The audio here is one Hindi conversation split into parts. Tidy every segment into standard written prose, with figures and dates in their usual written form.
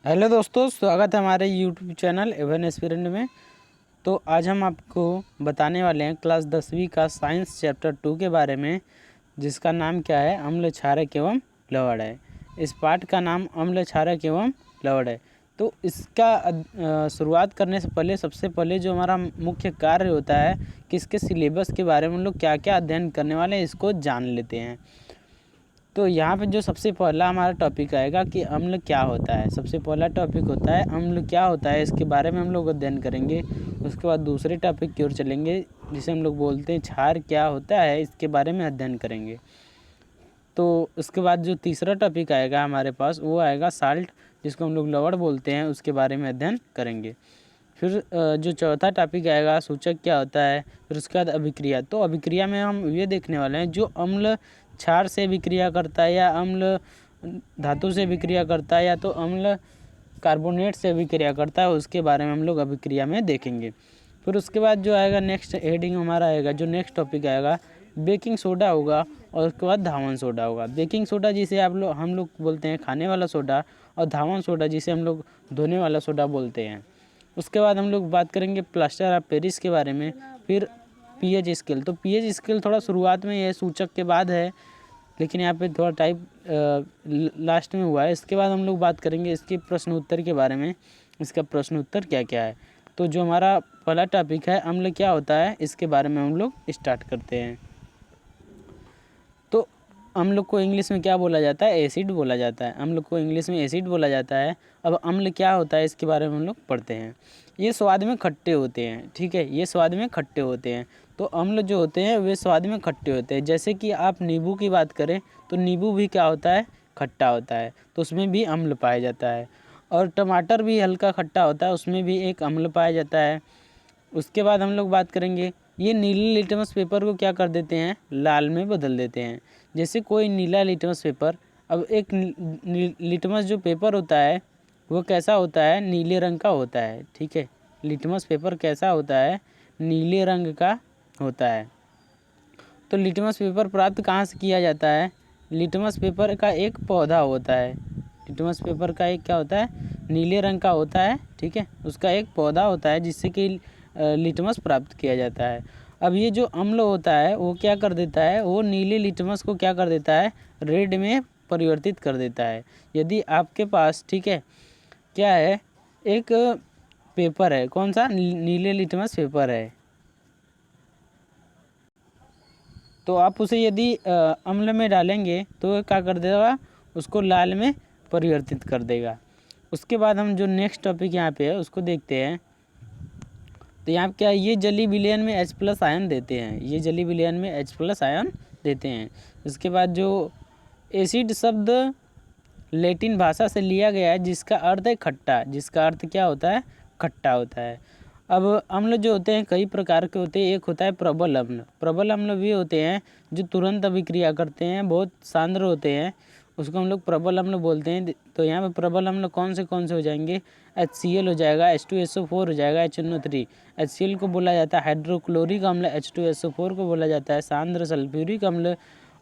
हेलो दोस्तों, स्वागत है हमारे यूट्यूब चैनल एवन एस्पिरेंट में। तो आज हम आपको बताने वाले हैं क्लास 10वीं का साइंस चैप्टर 2 के बारे में, जिसका नाम क्या है, अम्ल क्षारक एवं लवण है। इस पाठ का नाम अम्ल क्षारक एवं लवण है। तो इसका शुरुआत करने से पहले सबसे पहले जो हमारा मुख्य कार्य होता है कि इसके सिलेबस के बारे में हम लोग क्या क्या अध्ययन करने वाले हैं इसको जान लेते हैं। तो यहाँ पे जो सबसे पहला हमारा टॉपिक आएगा कि अम्ल क्या होता है। सबसे पहला टॉपिक होता है अम्ल क्या होता है, इसके बारे में हम लोग अध्ययन करेंगे। उसके बाद दूसरे टॉपिक की ओर चलेंगे जिसे हम लोग बोलते हैं क्षार क्या होता है, इसके बारे में अध्ययन करेंगे। तो उसके बाद जो तीसरा टॉपिक आएगा हमारे पास वो आएगा साल्ट, जिसको हम लोग लवण बोलते हैं, उसके बारे में अध्ययन करेंगे। फिर जो चौथा टॉपिक आएगा सूचक क्या होता है। फिर उसके बाद अभिक्रिया। तो अभिक्रिया में हम ये देखने वाले हैं जो अम्ल क्षार से विक्रिया करता है या अम्ल धातु से विक्रिया करता है या तो अम्ल कार्बोनेट से विक्रिया करता है, उसके बारे में हम लोग अभिक्रिया में देखेंगे। फिर उसके बाद जो आएगा नेक्स्ट हेडिंग हमारा आएगा, जो नेक्स्ट टॉपिक आएगा बेकिंग सोडा होगा और उसके बाद धावन सोडा होगा। बेकिंग सोडा जिसे हम लोग बोलते हैं खाने वाला सोडा, और धावन सोडा जिसे हम लोग धोने वाला सोडा बोलते हैं। उसके बाद हम लोग बात करेंगे प्लास्टर ऑफ पेरिस के बारे में। फिर पीएच स्केल। तो पीएच स्केल थोड़ा शुरुआत में है, सूचक के बाद है, लेकिन यहाँ पे थोड़ा टाइप लास्ट में हुआ है। इसके बाद हम लोग बात करेंगे इसके प्रश्न उत्तर के बारे में, इसका प्रश्न उत्तर क्या क्या है। तो जो हमारा पहला टॉपिक है अम्ल क्या होता है, इसके बारे में हम लोग स्टार्ट करते हैं। तो अम्ल को इंग्लिश में क्या बोला जाता है, एसिड बोला जाता है। अम्ल को इंग्लिश में एसिड बोला जाता है। अब अम्ल क्या होता है इसके बारे में हम लोग पढ़ते हैं। ये स्वाद में खट्टे होते हैं, ठीक है, ये स्वाद में खट्टे होते हैं। तो अम्ल जो होते हैं वे स्वाद में खट्टे होते हैं। जैसे कि आप नींबू की बात करें तो नींबू भी क्या होता है, खट्टा होता है, तो उसमें भी अम्ल पाया जाता है। और टमाटर भी हल्का खट्टा होता है, उसमें भी एक अम्ल पाया जाता है। उसके बाद हम लोग बात करेंगे ये नीले लिटमस पेपर को क्या कर देते हैं, लाल में बदल देते हैं। जैसे कोई नीला लिटमस पेपर, अब एक लिटमस जो पेपर होता है वो कैसा होता है, नीले रंग का होता है, ठीक है। लिटमस पेपर कैसा होता है, नीले रंग का होता है। तो लिटमस पेपर प्राप्त कहाँ से किया जाता है, लिटमस पेपर का एक पौधा होता है। लिटमस पेपर का एक क्या होता है, नीले रंग का होता है, ठीक है, उसका एक पौधा होता है जिससे कि लिटमस प्राप्त किया जाता है। अब ये जो अम्ल होता है वो क्या कर देता है, वो नीले लिटमस को क्या कर देता है, रेड में परिवर्तित कर देता है। यदि आपके पास, ठीक है, क्या है, एक पेपर है, कौन सा, नीले लिटमस पेपर है, तो आप उसे यदि अम्ल में डालेंगे तो क्या कर देगा, उसको लाल में परिवर्तित कर देगा। उसके बाद हम जो नेक्स्ट टॉपिक यहाँ पे है उसको देखते हैं। तो यहाँ क्या है, ये जली विलयन में H+ आयन देते हैं, ये जली विलयन में H+ आयन देते हैं। उसके बाद जो एसिड शब्द लैटिन भाषा से लिया गया है जिसका अर्थ है खट्टा, जिसका अर्थ क्या होता है, खट्टा होता है। अब अम्ल जो होते हैं कई प्रकार के होते हैं। एक होता है प्रबल अम्ल। प्रबल अम्ल भी होते हैं जो तुरंत अभिक्रिया करते हैं, बहुत सांद्र होते हैं, उसको हम लोग प्रबल अम्ल बोलते हैं। तो यहाँ पे प्रबल अम्ल कौन से हो जाएंगे, HCl हो जाएगा, H2SO4 हो जाएगा, HNO3। HCl को बोला जाता है हाइड्रोक्लोरिक अम्ल, H2SO4 को बोला जाता है सांद्र सल्फ्यूरिक अम्ल,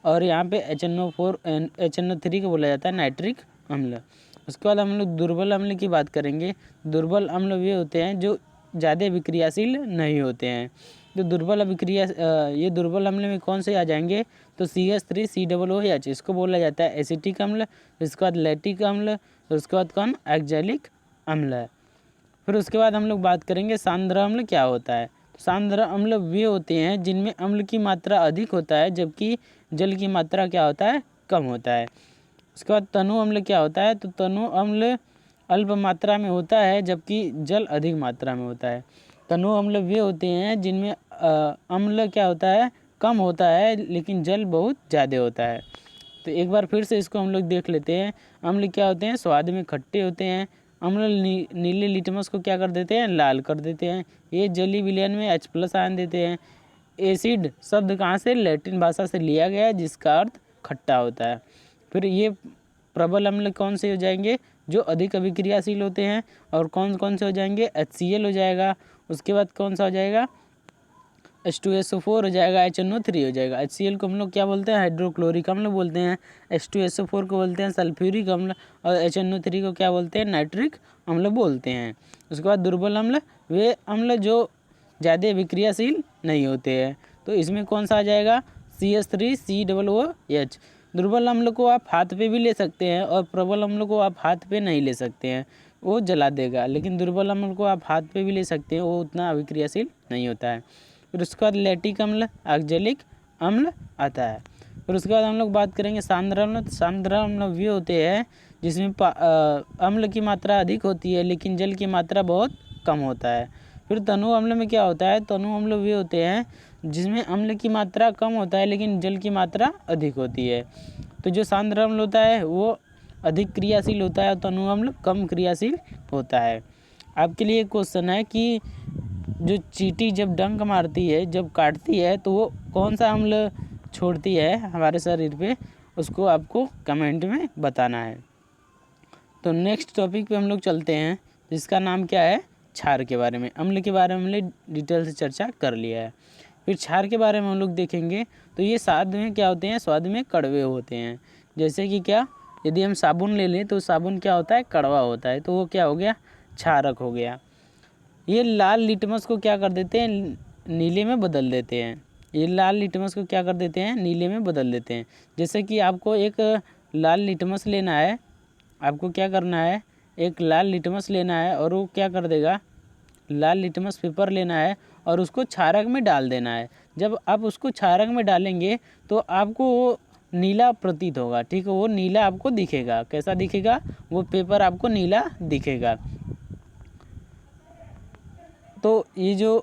और यहाँ पे HNO3 को बोला जाता है नाइट्रिक अम्ल। उसके बाद हम लोग दुर्बल अम्ल की बात करेंगे। दुर्बल अम्ल वे होते हैं जो ज़्यादा विक्रियाशील नहीं होते हैं। तो ये दुर्बल अम्ल में कौन से आ जाएंगे, तो CH3COOH, इसको बोला जाता है एसिटिक अम्ल। उसके बाद लैक्टिक अम्ल, उसके बाद कौन, एक्जेलिक अम्ल है। फिर उसके बाद हम लोग बात करेंगे सांद्र अम्ल क्या होता है। तो सांद्र अम्ल वे होते हैं जिनमें अम्ल की मात्रा अधिक होता है जबकि जल की मात्रा क्या होता है, कम होता है। उसके बाद तनु अम्ल क्या होता है, तो तनु अम्ल अल्प मात्रा में होता है जबकि जल अधिक मात्रा में होता है। तनु अम्ल वे होते हैं जिनमें अम्ल क्या होता है, कम होता है लेकिन जल बहुत ज़्यादा होता है। तो एक बार फिर से इसको हम लोग देख लेते हैं। अम्ल क्या होते हैं, स्वाद में खट्टे होते हैं। अम्ल नीले लिटमस को क्या कर देते हैं, लाल कर देते हैं। ये जली विलयन में H+ आयन देते हैं। एसिड शब्द कहाँ से, लैटिन भाषा से लिया गया है जिसका अर्थ खट्टा होता है। फिर ये प्रबल अम्ल कौन से हो जाएंगे, जो अधिक अभिक्रियाशील होते हैं, और कौन कौन से हो जाएंगे, HCl हो जाएगा। उसके बाद कौन सा हो जाएगा, H2SO4 हो जाएगा, HNO3 हो जाएगा। HCl को हम लोग क्या बोलते हैं, हाइड्रोक्लोरिक अम्ल बोलते हैं। H2SO4 को बोलते हैं सल्फ्यूरिक अम्ल, और HNO3 को क्या बोलते हैं, नाइट्रिक अम्ल बोलते हैं। उसके बाद दुर्बल अम्ल, वे अम्ल जो ज़्यादा विक्रियाशील नहीं होते हैं। तो इसमें कौन सा आ जाएगा, CH3COOH। दुर्बल अम्ल को आप हाथ पे भी ले सकते हैं और प्रबल अम्ल को आप हाथ पे नहीं ले सकते हैं, वो जला देगा। लेकिन दुर्बल अम्ल को आप हाथ पे भी ले सकते हैं, वो उतना अभिक्रियाशील नहीं होता है। फिर उसके बाद लैक्टिक अम्ल, ऑक्जेलिक अम्ल आता है। फिर उसके बाद हम लोग बात करेंगे सांद्र अम्ल। तो सांद्र अम्ल वे होते हैं जिसमें अम्ल की मात्रा अधिक होती है लेकिन जल की मात्रा बहुत कम होता है। फिर तनु अम्ल में क्या होता है, तनु अम्ल वे होते हैं जिसमें अम्ल की मात्रा कम होता है लेकिन जल की मात्रा अधिक होती है। तो जो सांद्र अम्ल होता है वो अधिक क्रियाशील होता है और तनु अम्ल कम क्रियाशील होता है। आपके लिए क्वेश्चन है कि जो चींटी जब डंक मारती है, जब काटती है, तो वो कौन सा अम्ल छोड़ती है हमारे शरीर पे, उसको आपको कमेंट में बताना है। तो नेक्स्ट टॉपिक पे हम लोग चलते हैं जिसका नाम क्या है, क्षार के बारे में। अम्ल के बारे में हमने डिटेल से चर्चा कर लिया है। फिर क्षार के बारे में हम लोग देखेंगे। तो ये स्वाद में क्या होते हैं, स्वाद में कड़वे होते हैं। जैसे कि क्या, यदि हम साबुन ले लें तो साबुन क्या होता है, कड़वा होता है, तो वो क्या हो गया, क्षारक हो गया। ये लाल लिटमस को क्या कर देते हैं, नीले में बदल देते हैं। ये लाल लिटमस को क्या कर देते हैं, नीले में बदल देते हैं। जैसे कि आपको एक लाल लिटमस लेना है, आपको क्या करना है, एक लाल लिटमस लेना है और वो क्या कर देगा, लाल लिटमस पेपर लेना है और उसको क्षारक में डाल देना है। जब आप उसको क्षारक में डालेंगे तो आपको वो नीला प्रतीत होगा, ठीक है, वो नीला आपको दिखेगा। कैसा दिखेगा, वो पेपर आपको नीला दिखेगा। तो ये जो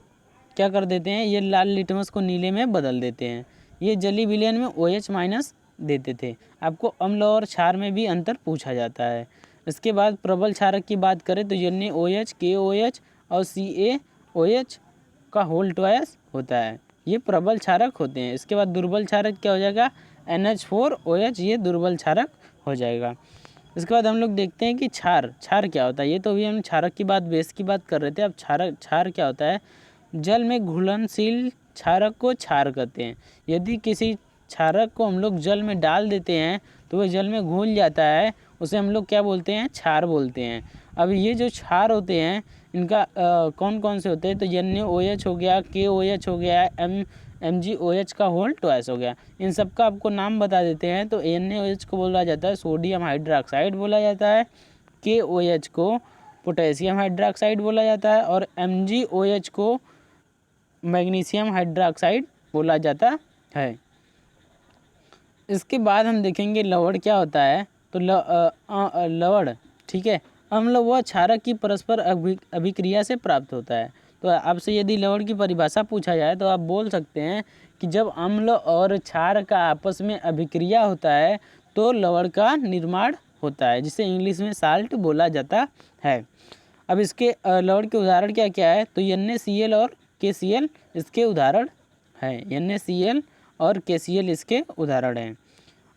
क्या कर देते हैं, ये लाल लिटमस को नीले में बदल देते हैं। ये जली विलयन में OH- देते थे। आपको अम्ल और क्षार में भी अंतर पूछा जाता है। इसके बाद प्रबल क्षारक की बात करें तो NaOH, KOH और CaOH का होल ट्वाइस होता है, ये प्रबल क्षारक होते हैं। इसके बाद दुर्बल क्षारक क्या हो जाएगा, NH4OH, ये दुर्बल क्षारक हो जाएगा। इसके बाद हम लोग देखते हैं कि क्षार क्या होता है। ये तो अभी हम क्षारक की बात, बेस की बात कर रहे थे। अब क्षार क्या होता है, जल में घुलनशील क्षारक को क्षार कहते हैं। यदि किसी क्षारक को हम लोग जल में डाल देते हैं तो वह जल में घुल जाता है, उसे हम लोग क्या बोलते हैं, क्षार बोलते हैं। अब ये जो क्षार होते हैं इनका कौन कौन से होते हैं, तो NaOH हो गया, KOH हो गया, MgOH का होल ट्वाइस हो गया। इन सब का आपको नाम बता देते हैं। तो NaOH को बोला जाता है सोडियम हाइड्रोक्साइड बोला जाता है, KOH को पोटेशियम हाइड्रोक्साइड बोला जाता है और MgOH को मैग्नीशियम हाइड्रोक्साइड बोला जाता है। इसके बाद हम देखेंगे लवण क्या होता है। तो लवण, ठीक है, अम्ल व क्षारक की परस्पर अभिक्रिया से प्राप्त होता है। तो आपसे यदि लवण की परिभाषा पूछा जाए तो आप बोल सकते हैं कि जब अम्ल और क्षार का आपस में अभिक्रिया होता है तो लवण का निर्माण होता है, जिसे इंग्लिश में साल्ट बोला जाता है। अब इसके लवण के उदाहरण क्या क्या है, तो NaCl और KCl इसके उदाहरण है। NaCl और KCl इसके उदाहरण हैं।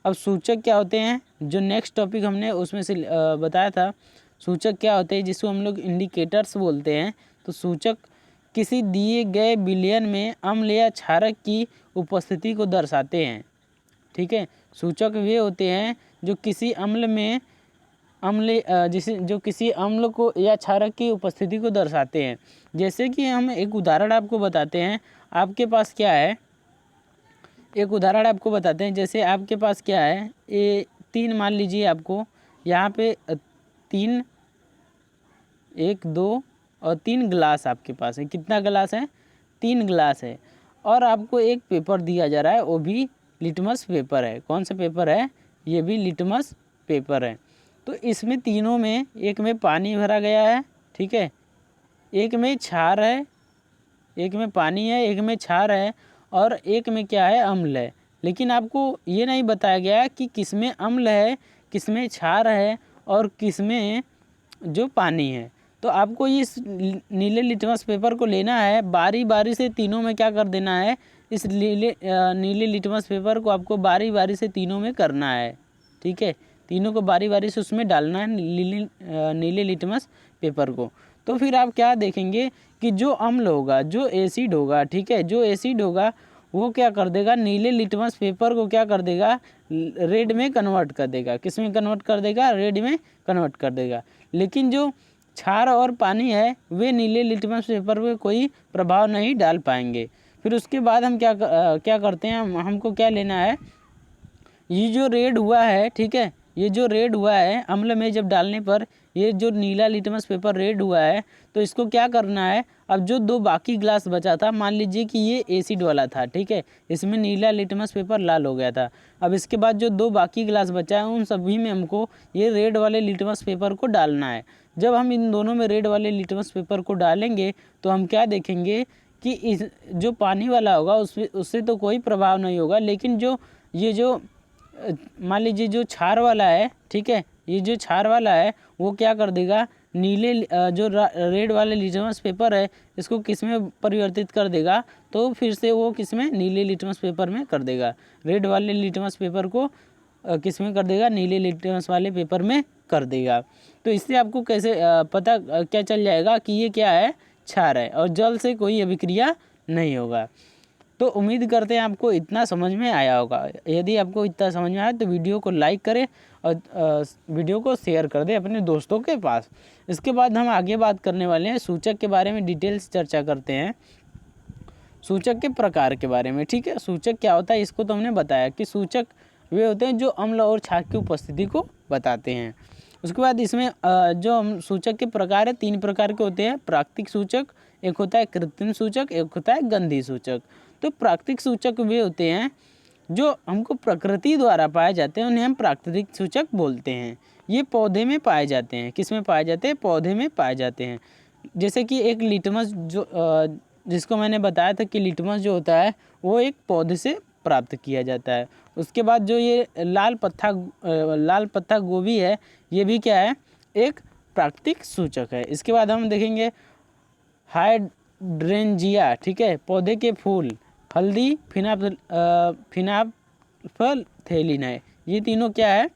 अब सूचक क्या होते हैं, जो नेक्स्ट टॉपिक हमने उसमें से बताया था, सूचक क्या होते हैं जिसको हम लोग इंडिकेटर्स बोलते हैं। तो सूचक किसी दिए गए विलयन में अम्ल या क्षारक की उपस्थिति को दर्शाते हैं, ठीक है। सूचक वे होते हैं जो किसी अम्ल में जो किसी अम्ल को या क्षारक की उपस्थिति को दर्शाते हैं। जैसे कि हम एक उदाहरण आपको बताते हैं, आपके पास क्या है, एक उदाहरण आपको बताते हैं। जैसे आपके पास क्या है, ये 3 मान लीजिए, आपको यहाँ पे 3, 1, 2 और 3 गिलास आपके पास है। कितना गिलास है, 3 गिलास है। और आपको एक पेपर दिया जा रहा है, वो भी लिटमस पेपर है। कौन सा पेपर है, ये भी लिटमस पेपर है। तो इसमें तीनों में, एक में पानी भरा गया है, ठीक है, एक में क्षार है, एक में पानी है, एक में क्षार है और एक में क्या है, अम्ल है। लेकिन आपको ये नहीं बताया गया कि किसमें अम्ल है, किसमें क्षार है और किसमें जो पानी है। तो आपको इस नीले लिटमस पेपर को लेना है, बारी बारी से तीनों में क्या कर देना है, इस नीले लिटमस पेपर को आपको बारी बारी से तीनों में करना है, ठीक है। तीनों को बारी बारी से उसमें डालना है, नीले लिटमस पेपर को। तो फिर आप क्या देखेंगे कि जो अम्ल होगा, जो एसिड होगा, ठीक है, जो एसिड होगा वो क्या कर देगा, नीले लिटमस पेपर को क्या कर देगा, रेड में कन्वर्ट कर देगा। किस में कन्वर्ट कर देगा, रेड में कन्वर्ट कर देगा। लेकिन जो क्षार और पानी है वे नीले लिटमस पेपर पे कोई प्रभाव नहीं डाल पाएंगे। फिर उसके बाद हम क्या करते हैं, हमको क्या लेना है, ये जो रेड हुआ है, ठीक है, ये जो रेड हुआ है अम्ल में जब डालने पर ये जो नीला लिटमस पेपर रेड हुआ है, तो इसको क्या करना है, अब जो दो बाकी ग्लास बचा था, मान लीजिए कि ये एसिड वाला था, ठीक है, इसमें नीला लिटमस पेपर लाल हो गया था। अब इसके बाद जो दो बाकी ग्लास बचा है उन सभी में हमको ये रेड वाले लिटमस पेपर को डालना है। जब हम इन दोनों में रेड वाले लिटमस पेपर को डालेंगे तो हम क्या देखेंगे कि इस जो पानी वाला होगा उससे तो कोई प्रभाव नहीं होगा, लेकिन ये जो मान लीजिए जो क्षार वाला है, ठीक है, ये जो क्षार वाला है वो क्या कर देगा, नीले जो रेड वाले लिटमस पेपर है इसको किस में परिवर्तित कर देगा, तो फिर से वो किस में, नीले लिटमस पेपर में कर देगा। रेड वाले लिटमस पेपर को किस में कर देगा, नीले लिटमस वाले पेपर में कर देगा। तो इससे आपको कैसे पता क्या चल जाएगा कि ये क्या है, क्षार है, और जल से कोई अभिक्रिया नहीं होगा। तो उम्मीद करते हैं आपको इतना समझ में आया होगा। यदि आपको इतना समझ में आया तो वीडियो को लाइक करें और वीडियो को शेयर कर दें अपने दोस्तों के पास। इसके बाद हम आगे बात करने वाले हैं सूचक के बारे में, डिटेल से चर्चा करते हैं सूचक के प्रकार के बारे में, ठीक है। सूचक क्या होता है इसको तो हमने बताया कि सूचक वे होते हैं जो अम्ल और क्षार की उपस्थिति को बताते हैं। उसके बाद इसमें जो हम सूचक के प्रकार है, 3 प्रकार के होते हैं। प्राकृतिक सूचक, एक होता है कृत्रिम सूचक, एक होता है गंधी सूचक। तो प्राकृतिक सूचक वे होते हैं जो हमको प्रकृति द्वारा पाए जाते हैं, उन्हें हम प्राकृतिक सूचक बोलते हैं। ये पौधे में पाए जाते हैं। किस में पाए जाते हैं, पौधे में पाए जाते हैं। जैसे कि एक लिटमस जो जिसको मैंने बताया था कि लिटमस जो होता है वो एक पौधे से प्राप्त किया जाता है। उसके बाद जो ये लाल पत्ता गोभी है, ये भी क्या है, एक प्राकृतिक सूचक है। इसके बाद हम देखेंगे हाइड्रेंजिया, ठीक है, पौधे के फूल। हल्दी, फिनाप्थेलिन है, ये तीनों क्या है,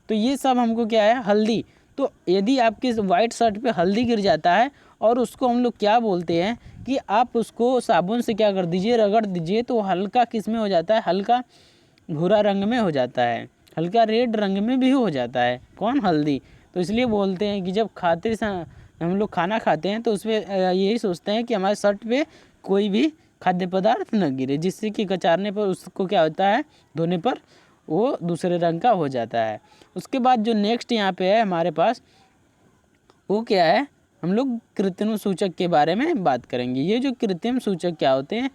तो ये सब हमको क्या है, हल्दी। तो यदि आपके वाइट शर्ट पे हल्दी गिर जाता है और उसको हम लोग क्या बोलते हैं कि आप उसको साबुन से क्या कर दीजिए, रगड़ दीजिए, तो हल्का किस में हो जाता है, हल्का भूरा रंग में हो जाता है, हल्का रेड रंग में भी हो जाता है। कौन, हल्दी। तो इसलिए बोलते हैं कि जब हम लोग खाना खाते हैं तो उसमें यही सोचते हैं कि हमारे शर्ट पे कोई भी खाद्य पदार्थ न गिरे, जिससे कि कचारने पर उसको क्या होता है, धोने पर वो दूसरे रंग का हो जाता है। उसके बाद जो नेक्स्ट यहाँ पे है हमारे पास, वो क्या है, हम लोग कृत्रिम सूचक के बारे में बात करेंगे। ये जो कृत्रिम सूचक क्या होते हैं,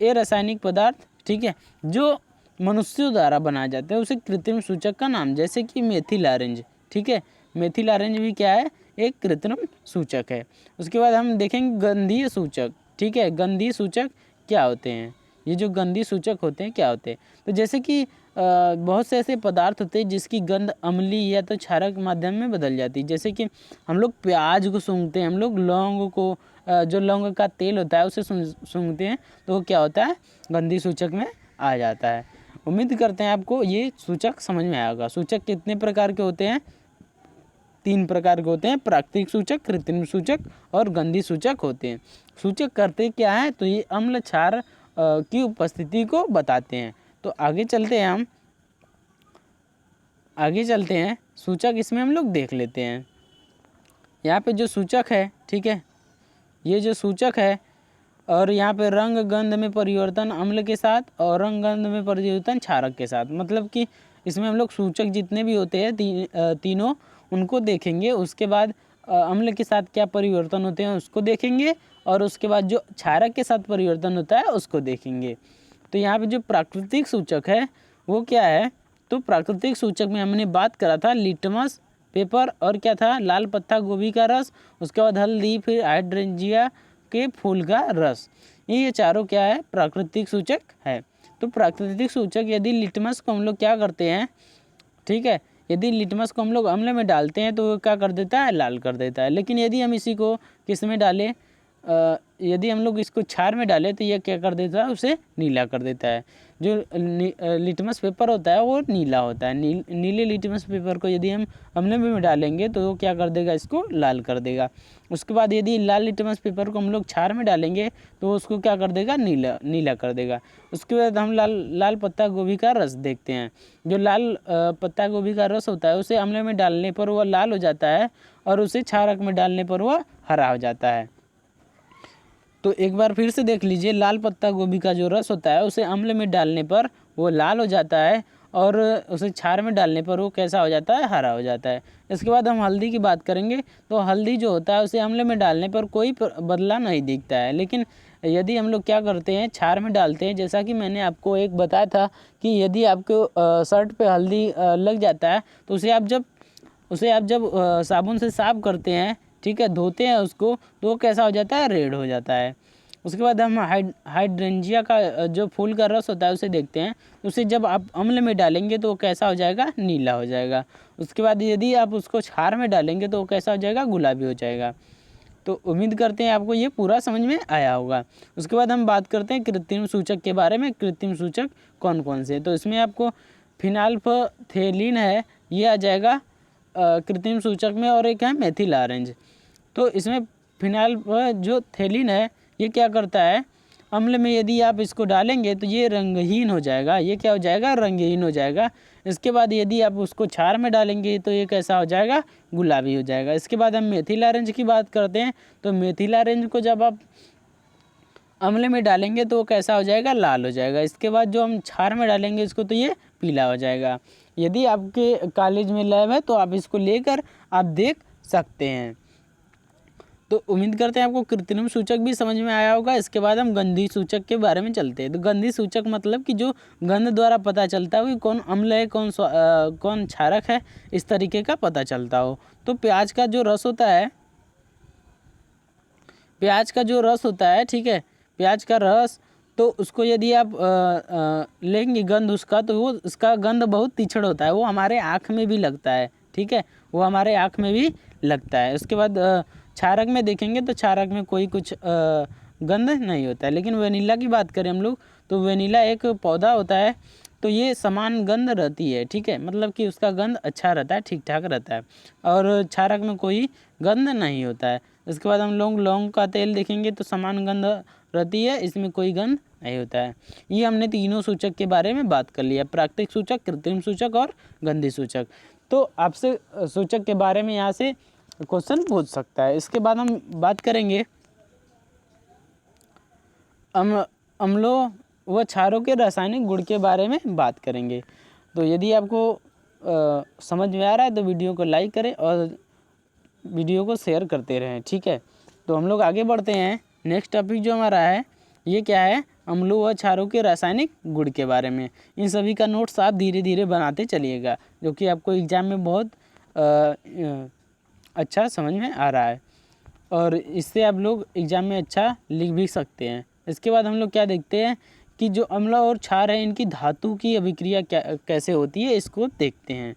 ये रासायनिक पदार्थ, ठीक है, जो मनुष्यों द्वारा बनाए जाते हैं उसे कृत्रिम सूचक का नाम, जैसे कि मेथिल ऑरेंज, ठीक है, मेथिल ऑरेंज भी क्या है, एक कृत्रिम सूचक है। उसके बाद हम देखेंगे गंधीय सूचक, ठीक है, गंधीय सूचक क्या होते हैं। ये जो गंधीय सूचक होते हैं क्या होते हैं, तो जैसे कि बहुत से ऐसे पदार्थ होते हैं जिसकी गंध अम्लीय या तो क्षारक माध्यम में बदल जाती है। जैसे कि हम लोग प्याज को सूंघते हैं, हम लोग लौंग को जो लौंग का तेल होता है उसे सूंघते हैं, तो वो क्या होता है, गंधीय सूचक में आ जाता है। उम्मीद करते हैं आपको ये सूचक समझ में आएगा। सूचक कितने प्रकार के होते हैं, 3 प्रकार के होते हैं, प्राकृतिक सूचक, कृत्रिम सूचक और गंधीय सूचक होते हैं। सूचक करते क्या है, तो ये अम्ल क्षार की उपस्थिति को बताते हैं। तो आगे चलते हैं सूचक, इसमें हम लोग देख लेते हैं। यहाँ पे जो सूचक है, ठीक है, ये जो सूचक है, और यहाँ पे रंग गंध में परिवर्तन अम्ल के साथ और रंग गंध में परिवर्तन क्षारक के साथ, मतलब कि इसमें हम लोग सूचक जितने भी होते हैं तीनों उनको देखेंगे। उसके बाद अम्ल के साथ क्या परिवर्तन होते हैं उसको देखेंगे, और उसके बाद जो क्षारक के साथ परिवर्तन होता है उसको देखेंगे। तो यहाँ पे जो प्राकृतिक सूचक है वो क्या है, तो प्राकृतिक सूचक में हमने बात करा था लिटमस पेपर, और क्या था, लाल पत्ता गोभी का रस, उसके बाद हल्दी, फिर हाइड्रेंजिया के फूल का रस। ये चारों क्या है, प्राकृतिक सूचक है। तो प्राकृतिक सूचक यदि लिटमस को हम लोग क्या करते हैं, ठीक है, यदि लिटमस को हम लोग अम्ल में डालते हैं तो वो क्या कर देता है, लाल कर देता है। लेकिन यदि हम इसी को किस में डालें, यदि हम लोग इसको क्षार में डालें तो ये क्या कर देता है, उसे नीला कर देता है। जो लिटमस पेपर होता है वो नीला होता है। नीले लिटमस पेपर को यदि हम अम्ल में डालेंगे तो वो क्या कर देगा, इसको लाल कर देगा। उसके बाद यदि लाल लिटमस पेपर को हम लोग क्षार में डालेंगे तो उसको क्या कर देगा, नीला कर देगा। उसके बाद हम लाल पत्ता गोभी का रस देखते हैं। जो लाल पत्ता गोभी का रस होता है उसे अम्ल में डालने पर वह लाल हो जाता है और उसे क्षारक में डालने पर वह हरा हो जाता है। तो एक बार फिर से देख लीजिए, लाल पत्ता गोभी का जो रस होता है उसे अम्ल में डालने पर वो लाल हो जाता है और उसे क्षार में डालने पर वो कैसा हो जाता है, हरा हो जाता है। इसके बाद हम हल्दी की बात करेंगे तो हल्दी जो होता है उसे अम्ल में डालने पर कोई बदलाव नहीं दिखता है, लेकिन यदि हम लोग क्या करते हैं, क्षार में डालते हैं, जैसा कि मैंने आपको एक बताया था कि यदि आपको शर्ट पे हल्दी लग जाता है तो उसे आप जब साबुन से साफ करते हैं, ठीक है, धोते हैं उसको, तो वो कैसा हो जाता है, रेड हो जाता है। उसके बाद हम हाइड्रेंजिया का जो फूल का रस होता है उसे देखते हैं। उसे जब आप अम्ल में डालेंगे तो वो कैसा हो जाएगा, नीला हो जाएगा। उसके बाद यदि आप उसको क्षार में डालेंगे तो वो कैसा हो जाएगा, गुलाबी हो जाएगा। तो उम्मीद करते हैं आपको ये पूरा समझ में आया होगा। उसके बाद हम बात करते हैं कृत्रिम सूचक के बारे में। कृत्रिम सूचक कौन कौन से, तो इसमें आपको फिनाल्फथेलिन है, ये आ जाएगा कृत्रिम सूचक में, और एक है मेथिल ऑरेंज। तो इसमें जो थेलिन है ये क्या करता है, अम्ल में यदि आप इसको डालेंगे तो ये रंगहीन हो जाएगा। ये क्या हो जाएगा, रंगहीन हो जाएगा। इसके बाद यदि आप उसको क्षार में डालेंगे तो ये कैसा हो जाएगा, गुलाबी हो जाएगा। इसके बाद हम मेथिल ऑरेंज की बात करते हैं। तो मेथिल ऑरेंज को जब आप अम्ल में डालेंगे तो वो कैसा हो जाएगा, लाल हो जाएगा। इसके बाद जो हम क्षार में डालेंगे इसको तो ये पीला हो जाएगा। यदि आपके कॉलेज में लैब है तो आप इसको लेकर आप देख सकते हैं। तो उम्मीद करते हैं आपको कृत्रिम सूचक भी समझ में आया होगा। इसके बाद हम गंधी सूचक के बारे में चलते हैं। तो गंधी सूचक मतलब कि जो गंध द्वारा पता चलता हो कि कौन अम्ल है, कौन क्षारक है, इस तरीके का पता चलता हो। तो प्याज का जो रस होता है, ठीक है, प्याज का रस, तो उसको यदि आप लेंगे गंध उसका, तो वो उसका गंध बहुत तीखड़ होता है, वो हमारे आँख में भी लगता है, ठीक है, वो हमारे आँख में भी लगता है। उसके बाद क्षारक में देखेंगे तो क्षारक में कोई कुछ गंध नहीं होता है। लेकिन वेनिला की बात करें हम लोग तो वेनिला एक पौधा होता है, तो ये समान गंध रहती है, ठीक है, मतलब कि उसका गंध अच्छा रहता है, ठीक ठाक रहता है, और क्षारक में कोई गंध नहीं होता है। इसके बाद हम लोग लौंग का तेल देखेंगे तो समान गंध रहती है, इसमें कोई गंध नहीं होता है। ये हमने तीनों सूचक के बारे में बात कर लिया, प्राकृतिक सूचक, कृत्रिम सूचक और गंधी सूचक। तो आपसे सूचक के बारे में यहाँ से क्वेश्चन पूछ सकता है। इसके बाद हम बात करेंगे अम्लों व क्षारों के रासायनिक गुण के बारे में बात करेंगे। तो यदि आपको समझ में आ रहा है तो वीडियो को लाइक करें और वीडियो को शेयर करते रहें, ठीक है। तो हम लोग आगे बढ़ते हैं। नेक्स्ट टॉपिक जो हमारा है ये क्या है, अम्लों व क्षारों के रासायनिक गुण के बारे में। इन सभी का नोट्स आप धीरे धीरे बनाते चलिएगा, जो कि आपको एग्ज़ाम में बहुत अच्छा समझ में आ रहा है, और इससे आप लोग एग्ज़ाम में अच्छा लिख भी सकते हैं। इसके बाद हम लोग क्या देखते हैं कि जो अम्ल और क्षार है इनकी धातु की अभिक्रिया कैसे होती है, इसको देखते हैं।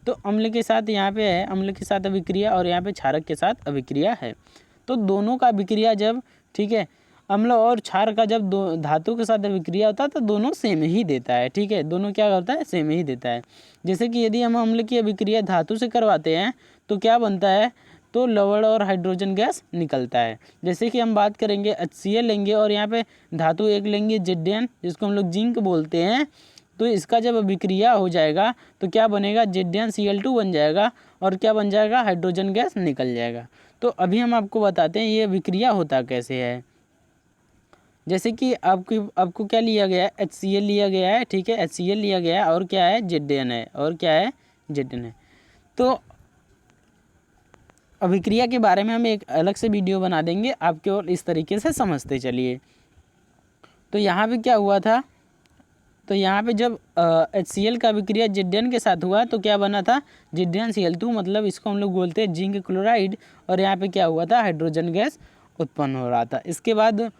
तो अम्ल के साथ यहाँ पे है, अम्ल के साथ अभिक्रिया, और यहाँ पे क्षारक के साथ अभिक्रिया है। तो दोनों का अभिक्रिया जब, ठीक है, अम्ल और क्षार का जब धातु के साथ अभिक्रिया होता है तो दोनों सेम ही देता है, ठीक है, दोनों क्या करता है, सेम ही देता है। जैसे कि यदि हम अम्ल की अभिक्रिया धातु से करवाते हैं तो क्या बनता है, तो लवण और हाइड्रोजन गैस निकलता है। जैसे कि हम बात करेंगे HCl लेंगे और यहाँ पे धातु एक लेंगे Zn, जिसको हम लोग जिंक बोलते हैं। तो इसका जब अभिक्रिया हो जाएगा तो क्या बनेगा, ZnCl2 बन जाएगा, और क्या बन जाएगा, हाइड्रोजन गैस निकल जाएगा। तो अभी हम आपको बताते हैं ये अभिक्रिया होता कैसे है। जैसे कि आपको क्या लिया गया है, HCl लिया गया है, ठीक है, HCl लिया गया है, और क्या है, Zn है, और क्या है, Zn है। तो अभिक्रिया के बारे में हम एक अलग से वीडियो बना देंगे, आप केवल इस तरीके से समझते चलिए। तो यहाँ पे क्या हुआ था, तो यहाँ पे जब HCl का अभिक्रिया Zn के साथ हुआ तो क्या बना था, ZnCl2, मतलब इसको हम लोग बोलते हैं जिंक क्लोराइड, और यहाँ पे क्या हुआ था, हाइड्रोजन गैस उत्पन्न हो रहा था। इसके बाद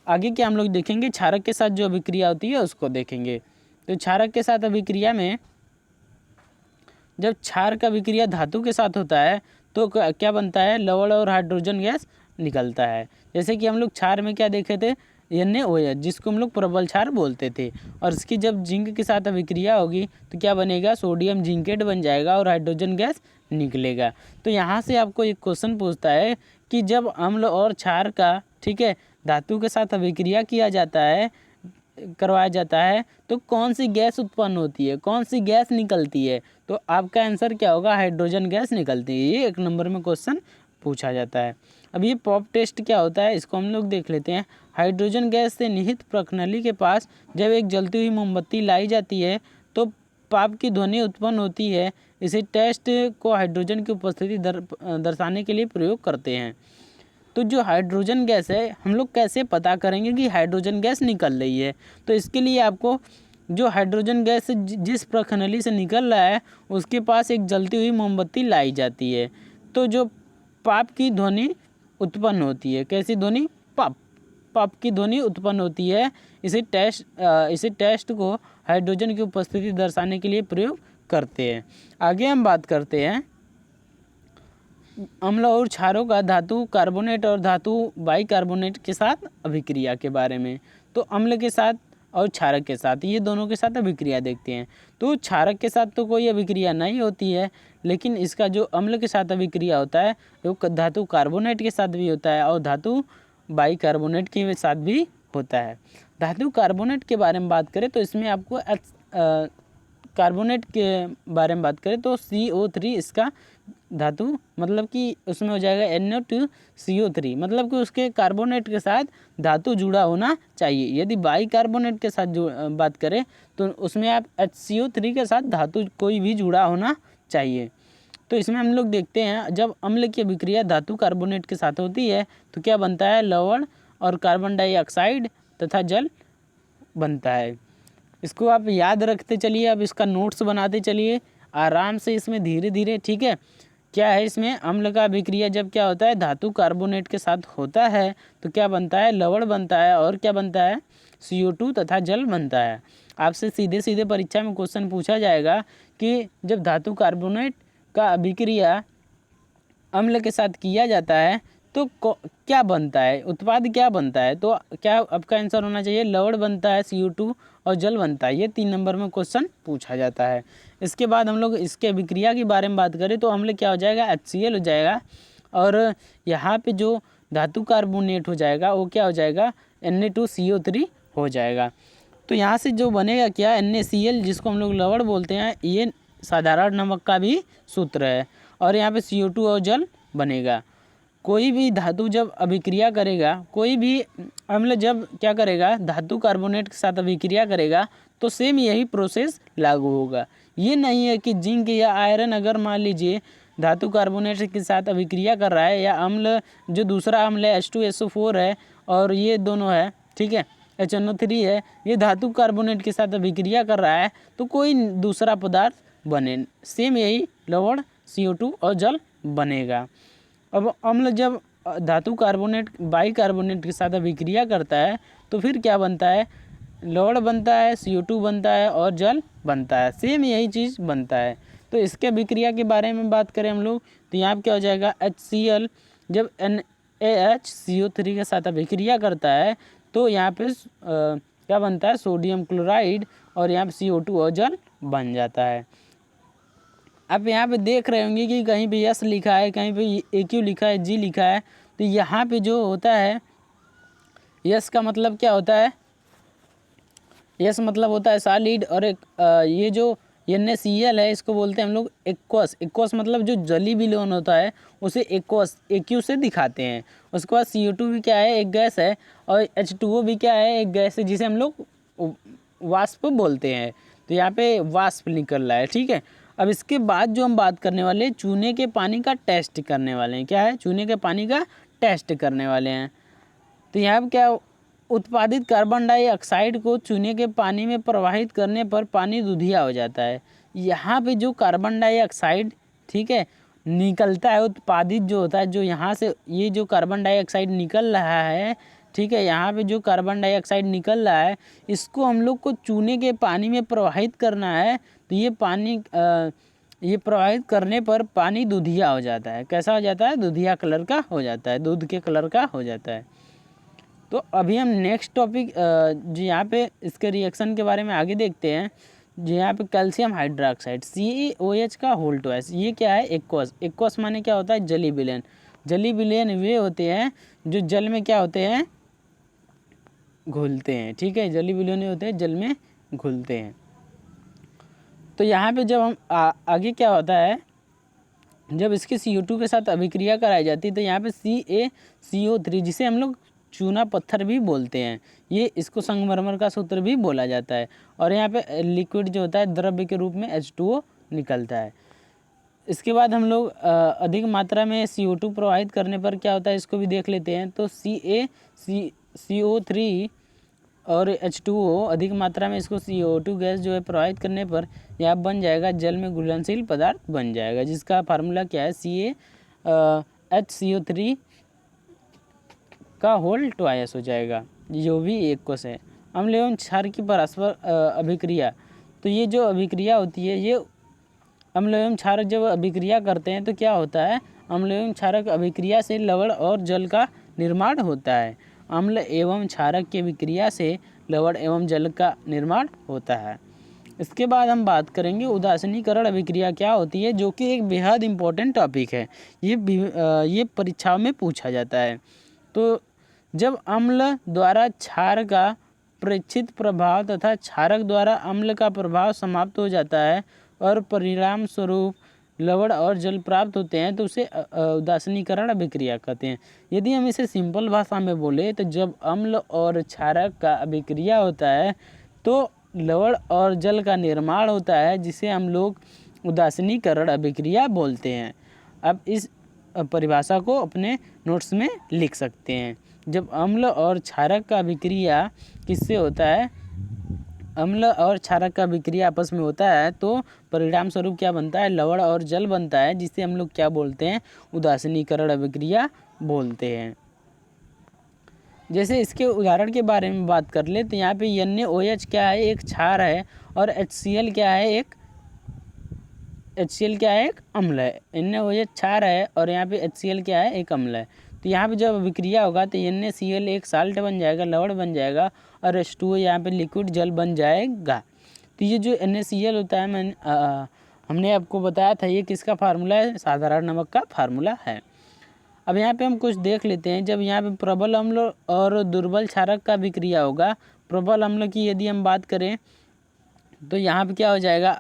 आगे क्या हम लोग देखेंगे, क्षारक के साथ जो अभिक्रिया होती है उसको देखेंगे। तो क्षारक के साथ अभिक्रिया में जब क्षार का अभिक्रिया धातु के साथ होता है तो क्या बनता है, लवण और हाइड्रोजन गैस निकलता है। जैसे कि हम लोग क्षार में क्या देखे थे, NaOH, जिसको हम लोग प्रबल क्षार बोलते थे, और इसकी जब जिंक के साथ अभिक्रिया होगी तो क्या बनेगा, सोडियम जिंकेट बन जाएगा और हाइड्रोजन गैस निकलेगा। तो यहाँ से आपको एक क्वेश्चन पूछता है कि जब अम्ल और क्षार का, ठीक है, धातु के साथ अभिक्रिया करवाया जाता है तो कौन सी गैस उत्पन्न होती है, कौन सी गैस निकलती है, तो आपका आंसर क्या होगा, हाइड्रोजन गैस निकलती है। ये 1 नंबर में क्वेश्चन पूछा जाता है। अब ये पॉप टेस्ट क्या होता है, इसको हम लोग देख लेते हैं। हाइड्रोजन गैस से निहित प्रणाली के पास जब एक जलती हुई मोमबत्ती लाई जाती है तो पाप की ध्वनि उत्पन्न होती है। इसी टेस्ट को हाइड्रोजन की उपस्थिति दर्शाने के लिए प्रयोग करते हैं। तो जो हाइड्रोजन गैस है, हम लोग कैसे पता करेंगे कि हाइड्रोजन गैस निकल रही है, तो इसके लिए आपको जो हाइड्रोजन गैस जिस प्रणाली से निकल रहा है उसके पास एक जलती हुई मोमबत्ती लाई जाती है, तो जो पाप की ध्वनि उत्पन्न होती है, कैसी ध्वनि, पाप पाप की ध्वनि उत्पन्न होती है। इसी टेस्ट को हाइड्रोजन की उपस्थिति दर्शाने के लिए प्रयोग करते हैं। आगे हम बात करते हैं अम्ल और क्षारों का धातु कार्बोनेट और धातु बाइकार्बोनेट के साथ अभिक्रिया के बारे में। तो अम्ल के साथ और क्षारक के साथ, ये दोनों के साथ अभिक्रिया देखते हैं। तो क्षारक के साथ तो कोई अभिक्रिया नहीं होती है, लेकिन इसका जो अम्ल के साथ अभिक्रिया होता है वो धातु कार्बोनेट के साथ भी होता है और धातु बाइकार्बोनेट के साथ भी होता है। धातु कार्बोनेट के बारे में बात करें तो इसमें आपको कार्बोनेट के बारे में बात करें तो CO3 इसका धातु, मतलब कि उसमें हो जाएगा NO2CO3, मतलब कि उसके कार्बोनेट के साथ धातु जुड़ा होना चाहिए। यदि बाइकार्बोनेट के साथ बात करें तो उसमें आप HCO3 के साथ धातु कोई भी जुड़ा होना चाहिए। तो इसमें हम लोग देखते हैं जब अम्ल की अभिक्रिया धातु कार्बोनेट के साथ होती है तो क्या बनता है, लवण और कार्बन डाइऑक्साइड तथा जल बनता है। इसको आप याद रखते चलिए, अब इसका नोट्स बनाते चलिए आराम से इसमें धीरे धीरे, ठीक है। क्या है इसमें, अम्ल का अभिक्रिया जब क्या होता है धातु कार्बोनेट के साथ होता है तो क्या बनता है, लवण बनता है और क्या बनता है, CO2 तथा जल बनता है। आपसे सीधे सीधे परीक्षा में क्वेश्चन पूछा जाएगा कि जब धातु कार्बोनेट का अभिक्रिया अम्ल के साथ किया जाता है तो क्या बनता है, उत्पाद क्या बनता है, तो क्या आपका आंसर होना चाहिए, लवण बनता है, CO2 और जल बनता है। ये 3 नंबर में क्वेश्चन पूछा जाता है। इसके बाद हम लोग इसके अभिक्रिया के बारे में बात करें तो अम्ल क्या हो जाएगा, HCl हो जाएगा, और यहाँ पे जो धातु कार्बोनेट हो जाएगा वो क्या हो जाएगा, Na2CO3 हो जाएगा। तो यहाँ से जो बनेगा क्या, NaCl, जिसको हम लोग लवण बोलते हैं, ये साधारण नमक का भी सूत्र है, और यहाँ पे CO2 और जल बनेगा। कोई भी धातु जब अभिक्रिया करेगा, कोई भी अम्ल जब क्या करेगा, धातु कार्बोनेट के साथ अभिक्रिया करेगा तो सेम यही प्रोसेस लागू होगा। ये नहीं है कि जिंक या आयरन अगर मान लीजिए धातु कार्बोनेट के साथ अभिक्रिया कर रहा है, या अम्ल जो दूसरा अम्ल है H2SO4 है और ये दोनों है, ठीक है, HNO3 है, ये धातु कार्बोनेट के साथ अभिक्रिया कर रहा है तो कोई दूसरा पदार्थ बने, सेम यही लवण, CO2 और जल बनेगा। अब अम्ल जब धातु कार्बोनेट बाइकार्बोनेट के साथ अभिक्रिया करता है तो फिर क्या बनता है, लवण बनता है, CO2 बनता है और जल बनता है, सेम यही चीज़ बनता है। तो इसके अभिक्रिया के बारे में बात करें हम लोग तो यहाँ क्या हो जाएगा, HCl जब NaHCO3 के साथ अभिक्रिया करता है तो यहाँ पे क्या बनता है, सोडियम क्लोराइड, और यहाँ पे CO2 और जल बन जाता है। आप यहाँ पे देख रहे होंगे कि कहीं पे S लिखा है, कहीं पे AQ लिखा है, G लिखा है, तो यहाँ पे जो होता है S का मतलब क्या होता है, S मतलब होता है सॉलिड, और एक ये जो NaCl है इसको बोलते हैं हम लोग एक्वस। एक्वस मतलब जो जली विलोन होता है उसे एक्वस AQ से दिखाते हैं। उसके बाद CO2 भी क्या है, एक गैस है, और H2O भी क्या है, एक गैस है जिसे हम लोग वाष्प बोलते हैं। तो यहाँ पे वाष्प निकल रहा है, ठीक है। अब इसके बाद जो हम बात करने वाले हैं, चूने के पानी का टेस्ट करने वाले हैं। क्या है, चूने के पानी का टेस्ट करने वाले हैं। तो यहाँ पे क्या, उत्पादित कार्बन डाइऑक्साइड को चूने के पानी में प्रवाहित करने पर पानी दूधिया हो जाता है। यहाँ पे जो कार्बन डाइऑक्साइड, ठीक है, निकलता है, उत्पादित जो होता है, जो यहाँ से ये जो कार्बन डाइऑक्साइड निकल रहा है, ठीक है, यहाँ पे जो कार्बन डाइऑक्साइड निकल रहा है इसको हम लोग को चूने के पानी में प्रवाहित करना है। तो ये पानी ये प्रवाहित करने पर पानी दूधिया हो जाता है। कैसा हो जाता है? दूधिया कलर का हो जाता है, दूध के कलर का हो जाता है। तो अभी हम नेक्स्ट टॉपिक जो यहाँ पे इसके रिएक्शन के बारे में आगे देखते हैं। जो यहाँ पे कैल्शियम हाइड्रोक्साइड CaOH का होल ट्वाइस, ये क्या है? एक्वस। एक्वस माने क्या होता है? जली विलेन। जली विलेन वे होते हैं जो जल में क्या होते हैं? घुलते हैं। ठीक है, जली विलेन होते हैं जल में घुलते हैं। तो यहाँ पे जब हम आगे क्या होता है, जब इसके CO2 के साथ अभिक्रिया कराई जाती है तो यहाँ पे CaCO3, जिसे हम लोग चूना पत्थर भी बोलते हैं, ये इसको संगमरमर का सूत्र भी बोला जाता है। और यहाँ पे लिक्विड जो होता है द्रव्य के रूप में H2O निकलता है। इसके बाद हम लोग अधिक मात्रा में CO2 प्रवाहित करने पर क्या होता है, इसको भी देख लेते हैं। तो CO3 और H2O अधिक मात्रा में इसको CO2 गैस जो है प्रवाहित करने पर यह बन जाएगा, जल में घुलनशील पदार्थ बन जाएगा, जिसका फार्मूला क्या है? HCO3 का होल ट्वाइस हो जाएगा, जो भी एक कोश है। अम्ल एवं क्षार की परस्पर अभिक्रिया। तो ये जो अभिक्रिया होती है, ये अम्ल एवं क्षारक जब अभिक्रिया करते हैं तो क्या होता है? अम्ल एवं क्षारक अभिक्रिया से लवण और जल का निर्माण होता है। अम्ल एवं क्षारक की अभिक्रिया से लवण एवं जल का निर्माण होता है। इसके बाद हम बात करेंगे उदासीनीकरण अभिक्रिया क्या होती है, जो कि एक बेहद इम्पोर्टेंट टॉपिक है। ये परीक्षाओं में पूछा जाता है। तो जब अम्ल द्वारा क्षार का प्रेक्षित प्रभाव तथा क्षारक द्वारा अम्ल का प्रभाव समाप्त हो जाता है और परिणाम स्वरूप लवण और जल प्राप्त होते हैं, तो उसे उदासीनीकरण अभिक्रिया कहते हैं। यदि हम इसे सिंपल भाषा में बोले तो जब अम्ल और क्षारक का अभिक्रिया होता है तो लवण और जल का निर्माण होता है, जिसे हम लोग उदासीनीकरण अभिक्रिया बोलते हैं। अब इस परिभाषा को अपने नोट्स में लिख सकते हैं। जब अम्ल और क्षारक का अभिक्रिया किससे होता है? अम्ल और क्षारक का अभिक्रिया आपस में होता है तो परिणाम स्वरूप क्या बनता है? लवण और जल बनता है, जिसे हम लोग क्या बोलते हैं? उदासीनीकरण अभिक्रिया बोलते हैं। जैसे इसके उदाहरण के बारे में बात कर ले तो यहाँ पे NaOH क्या है? एक क्षार है। और HCl क्या है? एक अम्ल है। NaOH क्षार है और यहाँ पे HCl क्या है? एक अम्ल है। तो यहाँ पे जब अभिक्रिया होगा तो NaCl एक साल्ट बन जाएगा, लवण बन जाएगा, और H2O यहाँ पे लिक्विड जल बन जाएगा। तो ये जो NaCl होता है, हमने आपको बताया था, ये किसका फार्मूला है? साधारण नमक का फार्मूला है। अब यहाँ पे हम कुछ देख लेते हैं। जब यहाँ पे प्रबल अम्ल और दुर्बल क्षारक का अभिक्रिया होगा, प्रबल अम्ल की यदि हम बात करें तो यहाँ पे क्या हो जाएगा?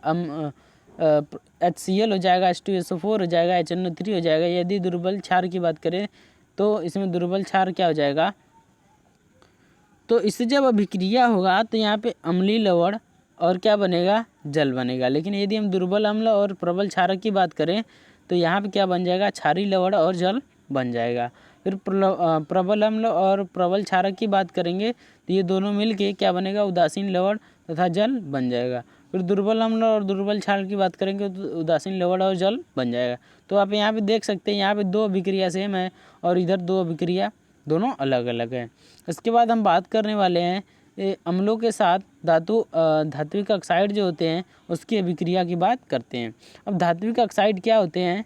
HCl हो जाएगा, H2SO4 हो जाएगा, HNO3 हो जाएगा। यदि दुर्बल क्षार की बात करें तो इसमें दुर्बल क्षार क्या हो जाएगा? तो इससे जब अभिक्रिया होगा तो यहाँ पे अम्लीय लवण और क्या बनेगा? जल बनेगा। लेकिन यदि हम दुर्बल अम्ल और प्रबल क्षारक की बात करें तो यहाँ पे क्या बन जाएगा? क्षारीय लवण और जल बन जाएगा। फिर प्रबल अम्ल और प्रबल क्षारक की बात करेंगे तो ये दोनों मिलके क्या बनेगा? उदासीन लवण तथा जल बन जाएगा। फिर दुर्बल अम्ल और दुर्बल क्षारक की बात करेंगे तो उदासीन लवण और जल बन जाएगा। तो आप यहाँ पे देख सकते हैं, यहाँ पे दो अभिक्रिया सेम है और इधर दो अभिक्रिया दोनों अलग अलग है। इसके बाद हम बात करने वाले हैं अम्लों के साथ धात्विक ऑक्साइड जो होते हैं उसकी अभिक्रिया की बात करते हैं। अब धात्विक ऑक्साइड क्या होते हैं?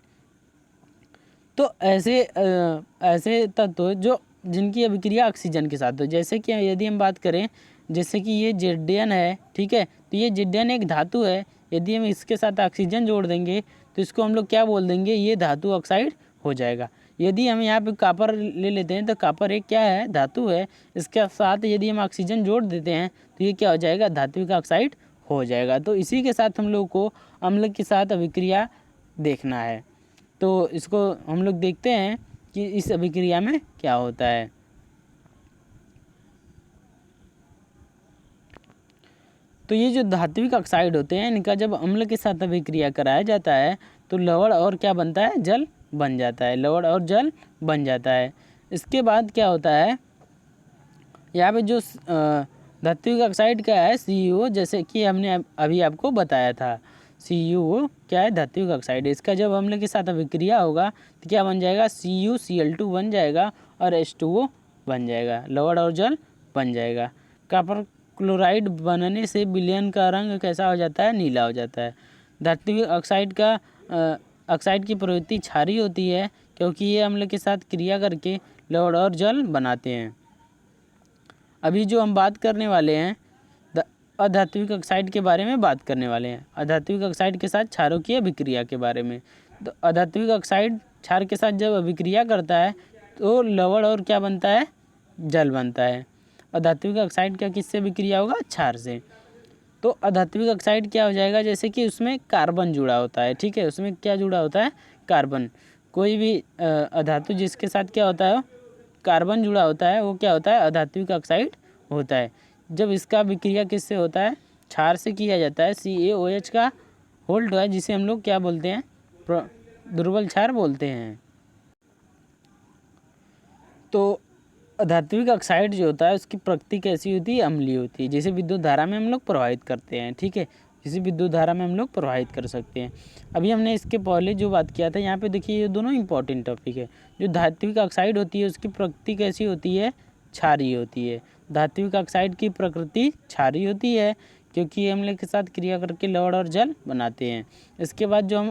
तो ऐसे तत्व जो जिनकी अभिक्रिया ऑक्सीजन के साथ हो। जैसे कि यदि हम बात करें, जैसे कि ये Zn है, ठीक है, तो ये Zn एक धातु है। यदि हम इसके साथ ऑक्सीजन जोड़ देंगे तो इसको हम लोग क्या बोल देंगे? ये धातु ऑक्साइड हो जाएगा। यदि हम यहाँ पे कॉपर ले लेते हैं तो कॉपर एक क्या है? धातु है। इसके साथ यदि हम ऑक्सीजन जोड़ देते हैं तो ये क्या हो जाएगा? धात्विक ऑक्साइड हो जाएगा। तो इसी के साथ हम लोग को अम्ल के साथ अभिक्रिया देखना है। तो इसको हम लोग देखते हैं कि इस अभिक्रिया में क्या होता है। तो ये जो धात्विक ऑक्साइड होते हैं, इनका जब अम्ल के साथ अभिक्रिया कराया जाता है तो लवण और क्या बनता है? जल बन जाता है। लवण और जल बन जाता है। इसके बाद क्या होता है? यहाँ पे जो धात्विक ऑक्साइड क्या है? CuO, जैसे कि हमने अभी आपको बताया था। CuO क्या है? धात्विक ऑक्साइड। इसका जब अम्ल के साथ अभिक्रिया होगा तो क्या बन जाएगा? CuCl2 बन जाएगा और H2O बन जाएगा, लवण और जल बन जाएगा। कॉपर क्लोराइड बनने से विलयन का रंग कैसा हो जाता है? नीला हो जाता है। धात्विक ऑक्साइड की प्रवृत्ति क्षारीय होती है क्योंकि ये अम्ल के साथ क्रिया करके लवण और जल बनाते हैं। अभी जो हम बात करने वाले हैं अधात्विक ऑक्साइड के बारे में बात करने वाले हैं, अधात्विक ऑक्साइड के साथ क्षारों की अभिक्रिया के बारे में। तो अधात्विक ऑक्साइड क्षार के साथ जब अभिक्रिया करता है तो लवण और क्या बनता है, जल बनता है। अधात्विक ऑक्साइड का किससे अभिक्रिया होगा, क्षार से। तो अधात्विक ऑक्साइड क्या हो जाएगा, जैसे कि उसमें कार्बन जुड़ा होता है, ठीक है, उसमें क्या जुड़ा होता है, कार्बन। कोई भी अधातु जिसके साथ क्या होता है, कार्बन जुड़ा होता है, वो क्या होता है, अधात्विक ऑक्साइड होता है। जब इसका अभिक्रिया किससे होता है, क्षार से किया जाता है। CaOH का होल्ड है जिसे हम लोग क्या बोलते हैं, दुर्बल क्षार बोलते हैं। तो अधात्विक ऑक्साइड जो होता है उसकी प्रकृति कैसी होती है, अम्लीय होती है, जैसे विद्युत धारा में हम लोग प्रवाहित करते हैं, ठीक है, जैसे विद्युत धारा में हम लोग प्रवाहित कर सकते हैं। अभी हमने इसके पहले जो बात किया था, यहाँ पे देखिए ये दोनों इंपॉर्टेंट टॉपिक है। जो धात्विक ऑक्साइड होती है उसकी प्रकृति कैसी होती है, क्षारीय होती है। धात्विक ऑक्साइड की प्रकृति क्षारीय होती है क्योंकि अम्ल के साथ क्रिया करके लवण और जल बनाते हैं। इसके बाद जो हम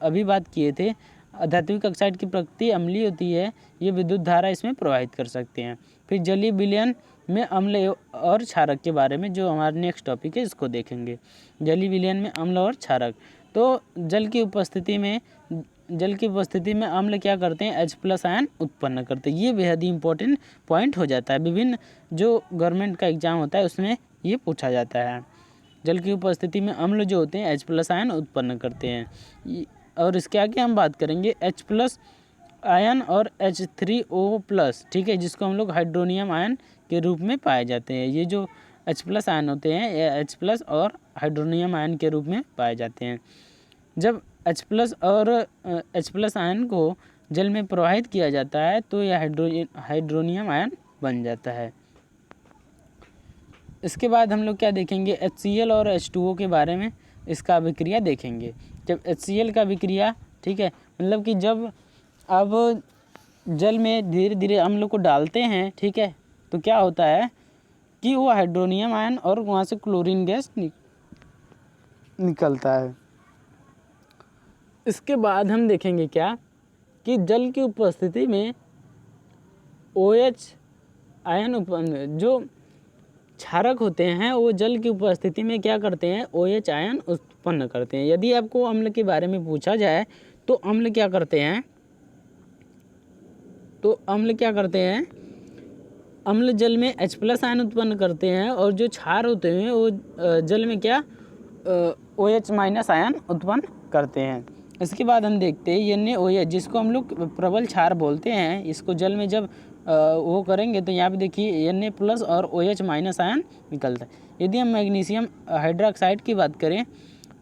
अभी बात किए थे, अधात्विक ऑक्साइड की प्रकृति अम्लीय होती है, ये विद्युत धारा इसमें प्रवाहित कर सकते हैं। फिर जलीय विलयन में अम्ल और क्षारक के बारे में जो हमारा नेक्स्ट टॉपिक है इसको देखेंगे। जलीय विलयन में अम्ल और क्षारक। तो जल की उपस्थिति में अम्ल क्या करते हैं, H+ आयन उत्पन्न करते हैं। ये बेहद ही इंपॉर्टेंट पॉइंट हो जाता है, विभिन्न जो गवर्नमेंट का एग्जाम होता है उसमें ये पूछा जाता है। जल की उपस्थिति में अम्ल जो होते हैं H+ आयन उत्पन्न करते हैं। और इसके आगे हम बात करेंगे H+ आयन और H3O+, ठीक है, जिसको हम लोग हाइड्रोनियम आयन के रूप में पाए जाते हैं। ये जो H+ आयन होते हैं ये H+ और हाइड्रोनियम आयन के रूप में पाए जाते हैं। जब H+ और H+ आयन को जल में प्रवाहित किया जाता है तो यह हाइड्रोनियम आयन बन जाता है। इसके बाद हम लोग क्या देखेंगे, HCl और H2O के बारे में इसका अभिक्रिया देखेंगे। जब HCl का अभिक्रिया, ठीक है, मतलब कि जब अब जल में धीरे धीरे अम्ल को डालते हैं, ठीक है, तो क्या होता है कि वो हाइड्रोनियम आयन और वहाँ से क्लोरीन गैस निकलता है। इसके बाद हम देखेंगे क्या कि जल की उपस्थिति में OH आयन उत्पन्न, जो क्षारक होते हैं वो जल की उपस्थिति में क्या करते हैं, OH आयन उत्पन्न करते हैं। यदि आपको अम्ल के बारे में पूछा जाए तो अम्ल क्या करते हैं, अम्ल जल में H+ आयन उत्पन्न करते हैं और जो क्षार होते हैं वो जल में क्या OH- आयन उत्पन्न करते हैं। इसके बाद हम देखते हैं NaOH, जिसको हम लोग प्रबल क्षार बोलते हैं। इसको जल में जब वो करेंगे तो यहाँ पे देखिए Na+ और OH- आयन निकलता है। यदि हम मैग्नीशियम हाइड्रोक्साइड की बात करें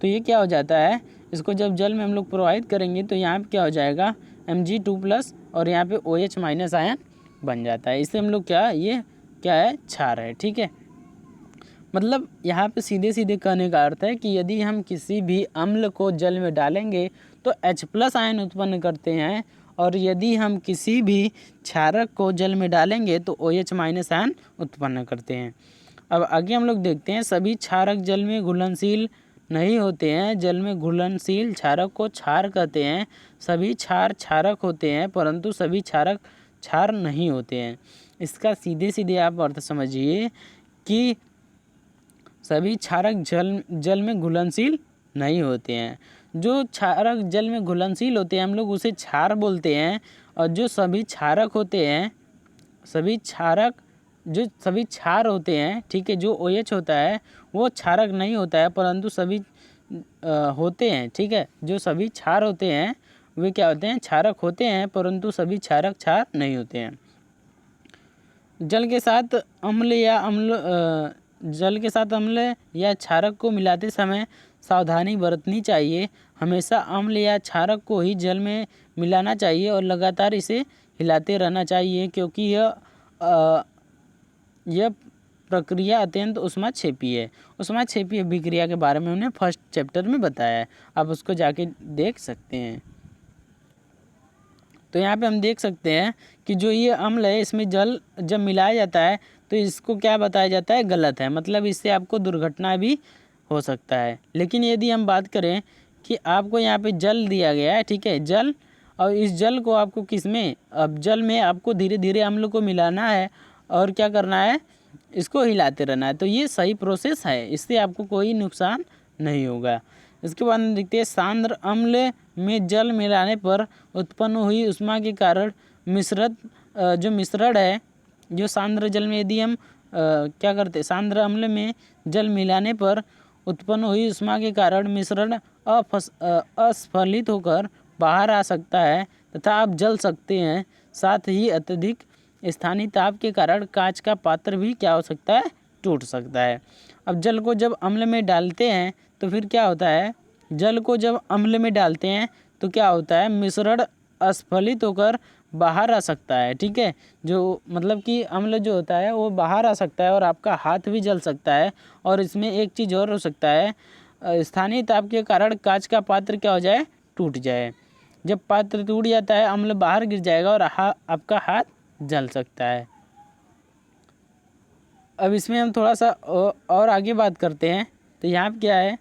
तो ये क्या हो जाता है, इसको जब जल में हम लोग प्रवाहित करेंगे तो यहाँ पे क्या हो जाएगा, Mg2+ और यहाँ पे OH- आयन बन जाता है। इससे हम लोग ये क्या है, क्षार है, ठीक है। मतलब यहाँ पे सीधे सीधे कहने का अर्थ है कि यदि हम किसी भी अम्ल को जल में डालेंगे तो H+ आयन उत्पन्न करते हैं और यदि हम किसी भी क्षारक को जल में डालेंगे तो OH- आयन उत्पन्न करते हैं। अब आगे हम लोग देखते हैं, सभी क्षारक जल में घुलनशील नहीं होते हैं। जल में घुलनशील क्षारक को क्षार कहते हैं। सभी क्षार क्षारक होते हैं परंतु सभी क्षारक क्षार नहीं होते हैं। इसका सीधे सीधे आप अर्थ समझिए कि सभी क्षारक जल में घुलनशील नहीं होते हैं। जो क्षारक जल में घुलनशील होते हैं हम लोग उसे क्षार बोलते हैं, और जो सभी क्षारक होते हैं, सभी क्षार होते हैं, ठीक है, जो OH होता है वो क्षारक नहीं होता है परंतु सभी होते हैं, ठीक है, जो सभी क्षार होते हैं वे क्या होते हैं, क्षारक होते हैं परंतु सभी क्षारक क्षार नहीं होते हैं। जल के साथ अम्ल या क्षारक को मिलाते समय सावधानी बरतनी चाहिए। हमेशा अम्ल या क्षारक को ही जल में मिलाना चाहिए और लगातार इसे हिलाते रहना चाहिए क्योंकि यह प्रक्रिया अत्यंत ऊष्माक्षेपी है। ऊष्माक्षेपी अभिक्रिया के बारे में हमने फर्स्ट चैप्टर में बताया है, आप उसको जाके देख सकते हैं। तो यहाँ पे हम देख सकते हैं कि जो ये अम्ल है इसमें जल जब मिलाया जाता है तो इसको क्या बताया जाता है, गलत है, मतलब इससे आपको दुर्घटना भी हो सकता है। लेकिन यदि हम बात करें कि आपको यहाँ पे जल दिया गया है, ठीक है, जल, और इस जल को आपको किस में, अब जल में आपको धीरे धीरे अम्ल को मिलाना है और क्या करना है, इसको हिलाते रहना है। तो ये सही प्रोसेस है, इससे आपको कोई नुकसान नहीं होगा। इसके बाद हम देखते हैं सांद्र अम्ल में जल मिलाने पर उत्पन्न हुई ऊष्मा के कारण मिश्रित जो मिश्रण है, जो सांद्र जल में यदि हम क्या करते हैं, सांद्र अम्ल में जल मिलाने पर उत्पन्न हुई ऊष्मा के कारण मिश्रण अस्फलित होकर बाहर आ सकता है तथा आप जल सकते हैं। साथ ही अत्यधिक स्थानीय ताप के कारण कांच का पात्र भी क्या हो सकता है, टूट सकता है। अब जल को जब अम्ल में डालते हैं तो फिर क्या होता है, जल को जब अम्ल में डालते हैं तो क्या होता है, मिश्रण अस्फलित होकर बाहर आ सकता है, ठीक है, जो मतलब कि अम्ल जो होता है वो बाहर आ सकता है और आपका हाथ भी जल सकता है। और इसमें एक चीज़ और हो सकता है, स्थानीय ताप के कारण कांच का पात्र क्या हो जाए, टूट जाए। जब पात्र टूट जाता है अम्ल बाहर गिर जाएगा और आपका हाथ जल सकता है। अब इसमें हम थोड़ा सा और आगे बात करते हैं। तो यहाँ पे क्या है,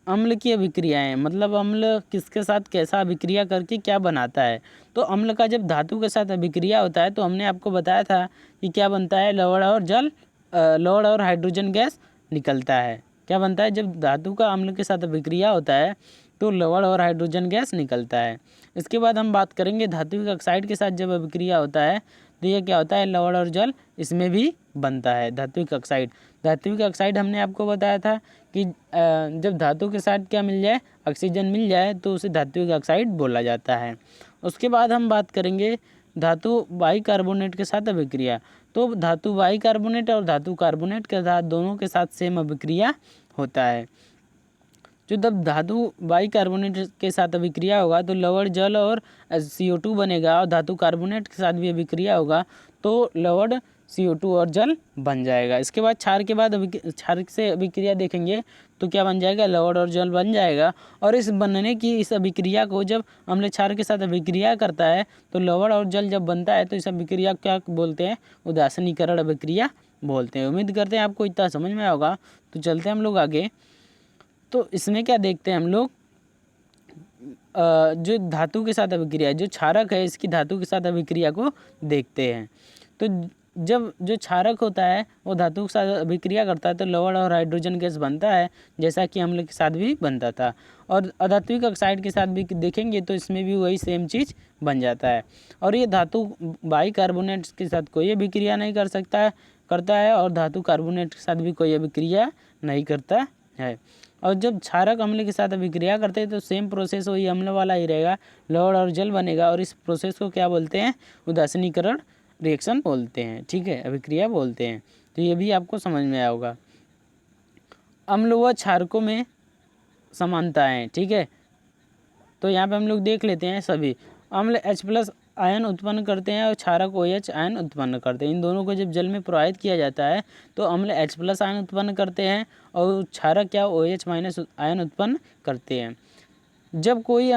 अम्ल की अभिक्रियाएँ, मतलब अम्ल किसके साथ कैसा अभिक्रिया करके क्या बनाता है। तो अम्ल का जब धातु के साथ अभिक्रिया होता है तो हमने आपको बताया था कि क्या बनता है, लवण और जल, लवण और हाइड्रोजन गैस निकलता है। क्या बनता है, जब धातु का अम्ल के साथ अभिक्रिया होता है तो लवण और हाइड्रोजन गैस निकलता है। इसके बाद हम बात करेंगे धात्विक ऑक्साइड के साथ जब अभिक्रिया होता है तो ये क्या होता है, लवण और जल इसमें भी बनता है धात्विक ऑक्साइड। धात्विक ऑक्साइड हमने आपको बताया था कि जब धातु के साथ क्या मिल जाए, ऑक्सीजन मिल जाए तो उसे धात्विक ऑक्साइड बोला जाता है। उसके बाद हम बात करेंगे धातु बाइकार्बोनेट के साथ अभिक्रिया। तो धातु बाइकार्बोनेट और धातु कार्बोनेट के साथ दोनों के साथ सेम अभिक्रिया होता है। जो जब धातु बाइकार्बोनेट के साथ अभिक्रिया होगा तो लवण जल और CO2 बनेगा, और धातु कार्बोनेट के साथ भी अभिक्रिया होगा तो लवण CO2 और जल बन जाएगा। इसके बाद क्षार के बाद क्षार से अभिक्रिया देखेंगे तो क्या बन जाएगा, लवण और जल बन जाएगा। और इस बनने की इस अभिक्रिया को जब अम्ल क्षार के साथ अभिक्रिया करता है तो लवण और जल जब बनता है तो इस अभिक्रिया क्या बोलते हैं, उदासीनीकरण अभिक्रिया बोलते हैं। उम्मीद करते हैं आपको इतना समझ में होगा। तो चलते हैं हम लोग आगे। तो इसमें क्या देखते हैं हम लोग, जो धातु के साथ अभिक्रिया, जो क्षारक है इसकी धातु के साथ अभिक्रिया को देखते हैं। तो जब जो क्षारक होता है वो धातु के साथ अभिक्रिया करता है तो लवण और हाइड्रोजन गैस बनता है, जैसा कि अम्ल के साथ भी बनता था। और अधात्विक ऑक्साइड के साथ भी देखेंगे तो इसमें भी वही सेम चीज़ बन जाता है। और ये धातु बाइकार्बोनेट के साथ कोई अभिक्रिया नहीं करता है और धातु कार्बोनेट के साथ भी कोई अभिक्रिया नहीं करता है। और जब क्षारक अम्ल के साथ अभिक्रिया करते हैं तो सेम प्रोसेस वही अम्ल वाला ही रहेगा, लवण और जल बनेगा। और इस प्रोसेस को क्या बोलते हैं, उदासीनीकरण रिएक्शन बोलते हैं, ठीक है, अभिक्रिया बोलते हैं। तो ये भी आपको समझ में आया होगा। अम्ल व क्षारकों में समानताएं, ठीक है, तो यहाँ पे हम लोग देख लेते हैं। सभी अम्ल H+ आयन उत्पन्न करते हैं और क्षारक OH आयन उत्पन्न करते हैं। इन दोनों को जब जल में प्रवाहित किया जाता है तो अम्ल H+ आयन उत्पन्न करते हैं और क्षारक क्या OH- आयन उत्पन्न करते हैं। जब कोई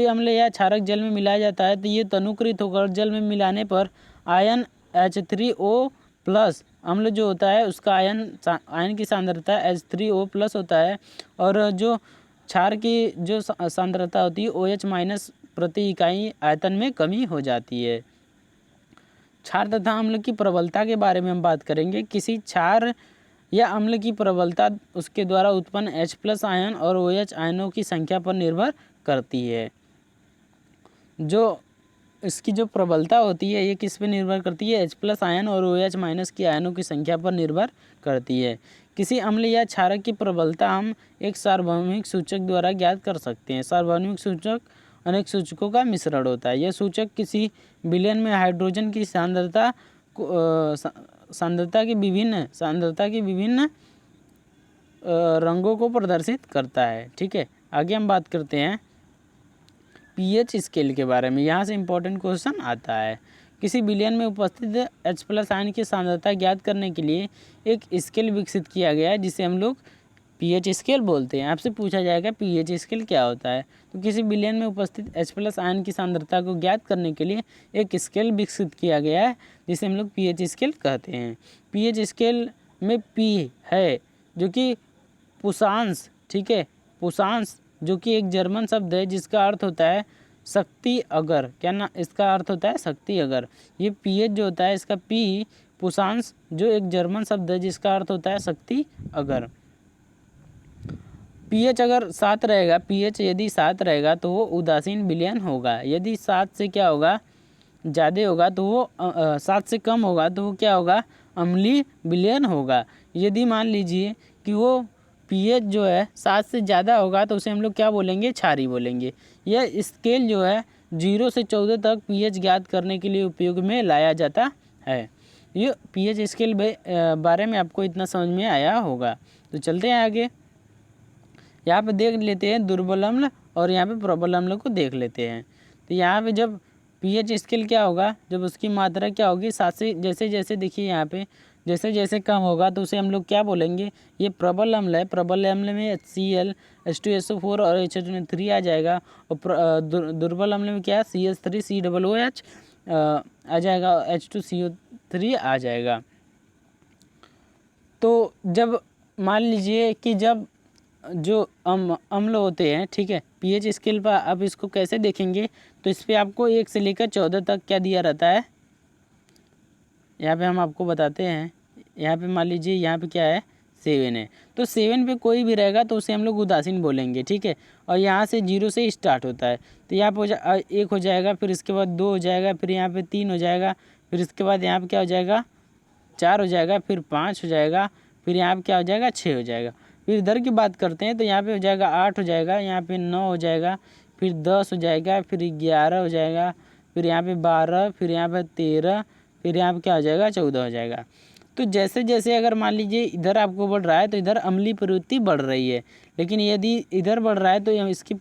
अम्ल या क्षारक जल में मिलाया जाता है तो ये तनुकृत होकर जल में मिलाने पर आयन H3O+ अम्ल जो होता है उसका आयन की सांद्रता H3O+ होता है। और जो क्षार की जो सांद्रता होती है OH- प्रति इकाई आयतन में कमी हो जाती है। क्षार तथा अम्ल की प्रबलता के बारे में हम बात करेंगे। किसी क्षार या अम्ल की प्रबलता उसके द्वारा उत्पन्न H+ आयन और OH आयनों की संख्या पर निर्भर करती है। जो इसकी जो प्रबलता होती है ये किस पे निर्भर करती है, H+ आयन और OH- की आयनों की संख्या पर निर्भर करती है। किसी अम्ल या क्षारक की प्रबलता हम एक सार्वभौमिक सूचक द्वारा ज्ञात कर सकते हैं। सार्वभौमिक सूचक अनेक सूचकों का मिश्रण होता है। यह सूचक किसी विलयन में हाइड्रोजन की सांद्रता की विभिन्न रंगों को प्रदर्शित करता है, ठीक है। आगे हम बात करते हैं pH स्केल के बारे में। यहाँ से इम्पोर्टेंट क्वेश्चन आता है। किसी विलयन में उपस्थित H+ आयन की सांद्रता ज्ञात करने के लिए एक स्केल विकसित किया गया है जिसे हम लोग pH स्केल बोलते हैं। आपसे पूछा जाएगा pH स्केल क्या होता है। तो किसी विलयन में उपस्थित H+ आयन की सांद्रता को ज्ञात करने के लिए एक स्केल विकसित किया गया है जिसे हम लोग pH स्केल कहते हैं। pH स्केल में P है जो कि पुषांश, ठीक है, पुसांस जो कि एक जर्मन शब्द है जिसका अर्थ होता है शक्ति अगर, क्या ना इसका अर्थ होता है शक्ति अगर। ये पीएच जो होता है इसका पी पुसांस जो एक जर्मन शब्द है जिसका अर्थ होता है शक्ति अगर। पीएच अगर 7 रहेगा, पीएच यदि 7 रहेगा तो वो उदासीन विलयन होगा। यदि 7 से क्या होगा ज़्यादा होगा तो वो 7 से कम होगा तो वो क्या होगा अम्लीय विलयन होगा। यदि मान लीजिए कि वो पीएच जो है 7 से ज़्यादा होगा तो उसे हम लोग क्या बोलेंगे क्षारीय बोलेंगे। यह स्केल जो है 0 से 14 तक पीएच ज्ञात करने के लिए उपयोग में लाया जाता है। ये पीएच स्केल बारे में आपको इतना समझ में आया होगा। तो चलते हैं आगे, यहाँ पे देख लेते हैं दुर्बल अम्ल और यहाँ पे प्रबल अम्ल को देख लेते हैं। तो यहाँ पे जब पीएच स्केल क्या होगा, जब उसकी मात्रा क्या होगी 7 से जैसे जैसे देखिए यहाँ पे जैसे जैसे कम होगा तो उसे हम लोग क्या बोलेंगे, ये प्रबल अम्ल है। प्रबल अम्ल में HCl H2SO4 और H3 आ जाएगा। और दुर्बल अम्ल में क्या CH3COOH आ जाएगा, H2CO3 आ जाएगा। तो जब मान लीजिए कि जब जो अम्ल होते हैं, ठीक है, पीएच स्केल पर आप इसको कैसे देखेंगे, तो इस पर आपको 1 से लेकर 14 तक क्या दिया रहता है, यहाँ पे हम आपको बताते हैं। यहाँ पे मान लीजिए यहाँ पे क्या है 7 है, तो 7 पे कोई भी रहेगा तो उसे हम लोग उदासीन बोलेंगे, ठीक है। और यहाँ से 0 से स्टार्ट होता है, तो यहाँ पे 1 हो जाएगा, फिर इसके बाद 2 हो जाएगा, फिर यहाँ पे 3 हो जाएगा, फिर इसके बाद यहाँ पे क्या हो जाएगा 4 हो जाएगा, फिर 5 हो जाएगा, फिर यहाँ पे क्या हो जाएगा 6 हो जाएगा। फिर इधर की बात करते हैं तो यहाँ पे हो जाएगा 8 हो जाएगा, यहाँ पे 9 हो जाएगा, फिर 10 हो जाएगा, फिर 11 हो जाएगा, फिर यहाँ पे 12, फिर यहाँ पे 13, फिर यहाँ पे क्या हो जाएगा 14 हो जाएगा। तो जैसे जैसे अगर मान लीजिए इधर आपको बढ़ रहा है तो इधर अम्लीय प्रवृत्ति बढ़ रही है, लेकिन यदि इधर बढ़ रहा है तो इसकी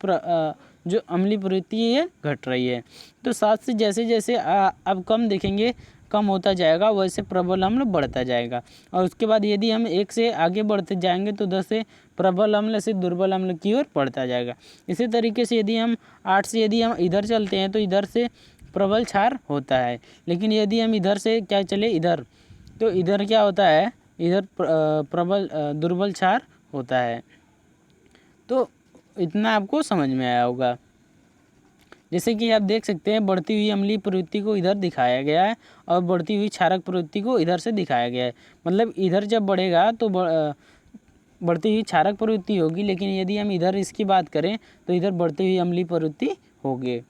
जो अम्लीय प्रवृत्ति है घट रही है। तो 7 से जैसे जैसे अब कम देखेंगे कम होता जाएगा, वैसे प्रबल अम्ल बढ़ता जाएगा। और उसके बाद यदि हम 1 से आगे बढ़ते जाएंगे तो 10 से प्रबल अम्ल से दुर्बल अम्ल की ओर बढ़ता जाएगा। इसी तरीके से यदि हम 8 से यदि हम इधर चलते हैं तो इधर से प्रबल क्षार होता है, लेकिन यदि हम इधर से क्या चले इधर, तो इधर क्या होता है, इधर प्रबल दुर्बल क्षार होता है। तो इतना आपको समझ में आया होगा। जैसे कि आप देख सकते हैं बढ़ती हुई अम्लीय प्रवृत्ति को इधर दिखाया गया है और बढ़ती हुई क्षारक प्रवृत्ति को इधर से दिखाया गया है। मतलब इधर जब बढ़ेगा तो बढ़ती हुई क्षारक प्रवृत्ति होगी, लेकिन यदि हम इधर इसकी बात करें तो इधर बढ़ती हुई अम्लीय प्रवृत्ति होगी।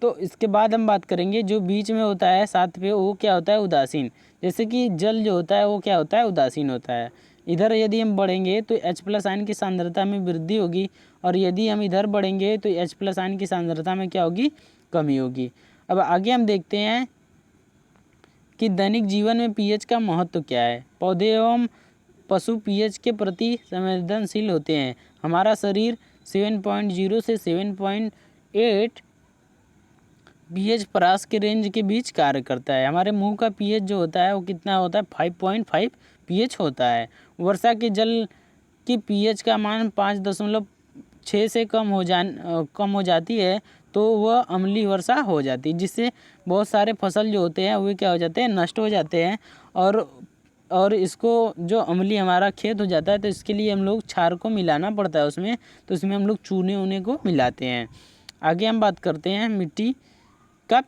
तो इसके बाद हम बात करेंगे जो बीच में होता है 7 पे, वो क्या होता है उदासीन। जैसे कि जल जो होता है वो क्या होता है उदासीन होता है। इधर यदि हम बढ़ेंगे तो H+ आयन की सांद्रता में वृद्धि होगी, और यदि हम इधर बढ़ेंगे तो H+ आयन की सांद्रता में क्या होगी कमी होगी। अब आगे हम देखते हैं कि दैनिक जीवन में पीएच का महत्व क्या है। पौधे एवं पशु पीएच के प्रति संवेदनशील होते हैं। हमारा शरीर 7.0 से 7.8 पीएच परास के रेंज के बीच कार्य करता है। हमारे मुंह का पीएच जो होता है वो कितना होता है 5.5 पीएच होता है। वर्षा के जल की पीएच का मान 5.6 से कम हो जाती है तो वह अम्लीय वर्षा हो जाती है, जिससे बहुत सारे फसल जो होते हैं वे क्या हो जाते हैं नष्ट हो जाते हैं। और इसको जो अम्लीय हमारा खेत हो जाता है तो इसके लिए हम लोग क्षार को मिलाना पड़ता है उसमें, तो उसमें हम लोग चूने ऊने को मिलाते हैं। आगे हम बात करते हैं मिट्टी का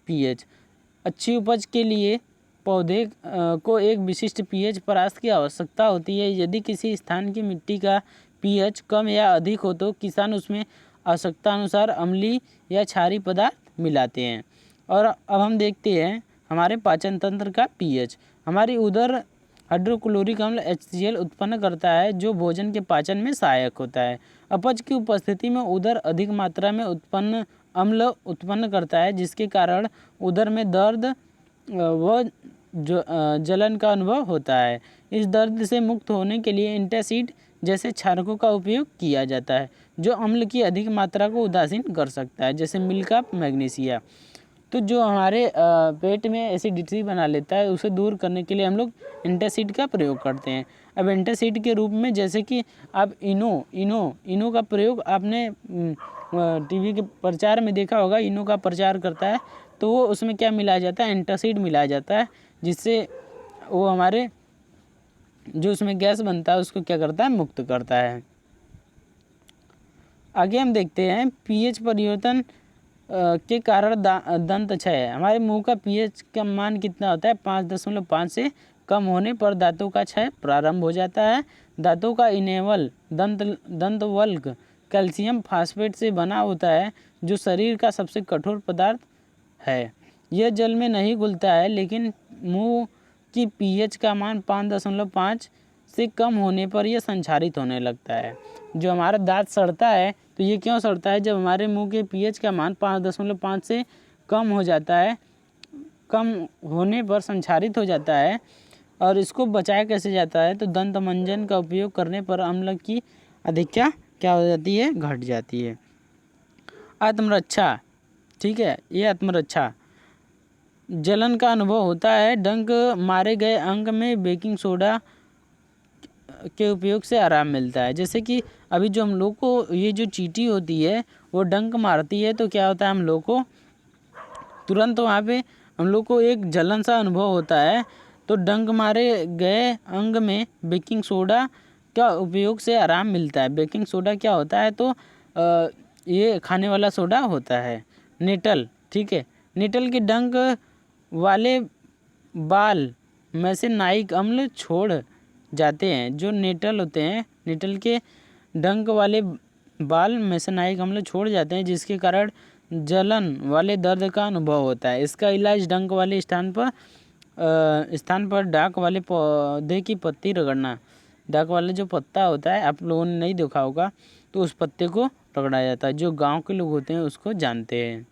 पीएच। अच्छी उपज के लिए पौधे को एक विशिष्ट पीएच परास की आवश्यकता होती है। यदि किसी स्थान की मिट्टी का पीएच कम या अधिक हो तो किसान उसमें आवश्यकता अनुसार अम्लीय या क्षारीय पदार्थ मिलाते हैं। और अब हम देखते हैं हमारे पाचन तंत्र का पीएच। हमारी उदर हाइड्रोक्लोरिक अम्ल HCl उत्पन्न करता है जो भोजन के पाचन में सहायक होता है। अपच की उपस्थिति में उदर अधिक मात्रा में अम्ल उत्पन्न करता है, जिसके कारण उदर में दर्द व जलन का अनुभव होता है। इस दर्द से मुक्त होने के लिए एंटासिड जैसे क्षारकों का उपयोग किया जाता है जो अम्ल की अधिक मात्रा को उदासीन कर सकता है, जैसे मिल्क ऑफ मैग्नीशिया। तो जो हमारे पेट में एसिडिटी बना लेता है उसे दूर करने के लिए हम लोग एंटासिड का प्रयोग करते हैं। अब एंटासिड के रूप में जैसे कि आप इनो का प्रयोग आपने टीवी के प्रचार में देखा होगा। इनो का प्रचार करता है तो वो उसमें क्या मिलाया जाता है एंटासिड मिलाया जाता है, जिससे वो हमारे जो उसमें गैस बनता है उसको क्या करता है मुक्त करता है। आगे हम देखते हैं पीएच परिवर्तन के कारण दंत क्षय है। हमारे मुंह का पीएच का मान कितना होता है? 5.5 से कम होने पर दांतों का क्षय प्रारंभ हो जाता है। दांतों का इनेवल दंतवल्क कैल्शियम फास्फेट से बना होता है, जो शरीर का सबसे कठोर पदार्थ है। यह जल में नहीं घुलता है, लेकिन मुंह की पीएच का मान 5.5 से कम होने पर यह संक्षारित होने लगता है। जो हमारा दांत सड़ता है, तो ये क्यों सड़ता है? जब हमारे मुंह के पीएच का मान 5.5 से कम हो जाता है, कम होने पर संक्षारित हो जाता है। और इसको बचाया कैसे जाता है? तो दंत मंजन का उपयोग करने पर अम्ल की अधिकता क्या हो जाती है? घट जाती है। आत्मरक्षा, ठीक है, ये आत्मरक्षा जलन का अनुभव होता है। डंक मारे गए अंग में बेकिंग सोडा के उपयोग से आराम मिलता है। जैसे कि अभी जो हम लोग को ये जो चींटी होती है वो डंक मारती है, तो क्या होता है, हम लोग को तुरंत वहाँ पे हम लोग को एक जलन सा अनुभव होता है। तो डंक मारे गए अंग में बेकिंग सोडा का उपयोग से आराम मिलता है। बेकिंग सोडा क्या होता है? तो ये खाने वाला सोडा होता है। नेटल, ठीक है, नेटल के डंक वाले बाल में से नाइक अम्ल छोड़ जाते हैं। जो नेटल होते हैं, नेटल के डंक वाले बाल मेसेनाइक अम्ल छोड़ जाते हैं, जिसके कारण जलन वाले दर्द का अनुभव होता है। इसका इलाज डंक वाले स्थान पर डाक वाले पौधे की पत्ती रगड़ना। डाक वाला जो पत्ता होता है, आप लोगों ने नहीं देखा होगा, तो उस पत्ते को रगड़ा जाता है। जो गांव के लोग होते हैं उसको जानते हैं।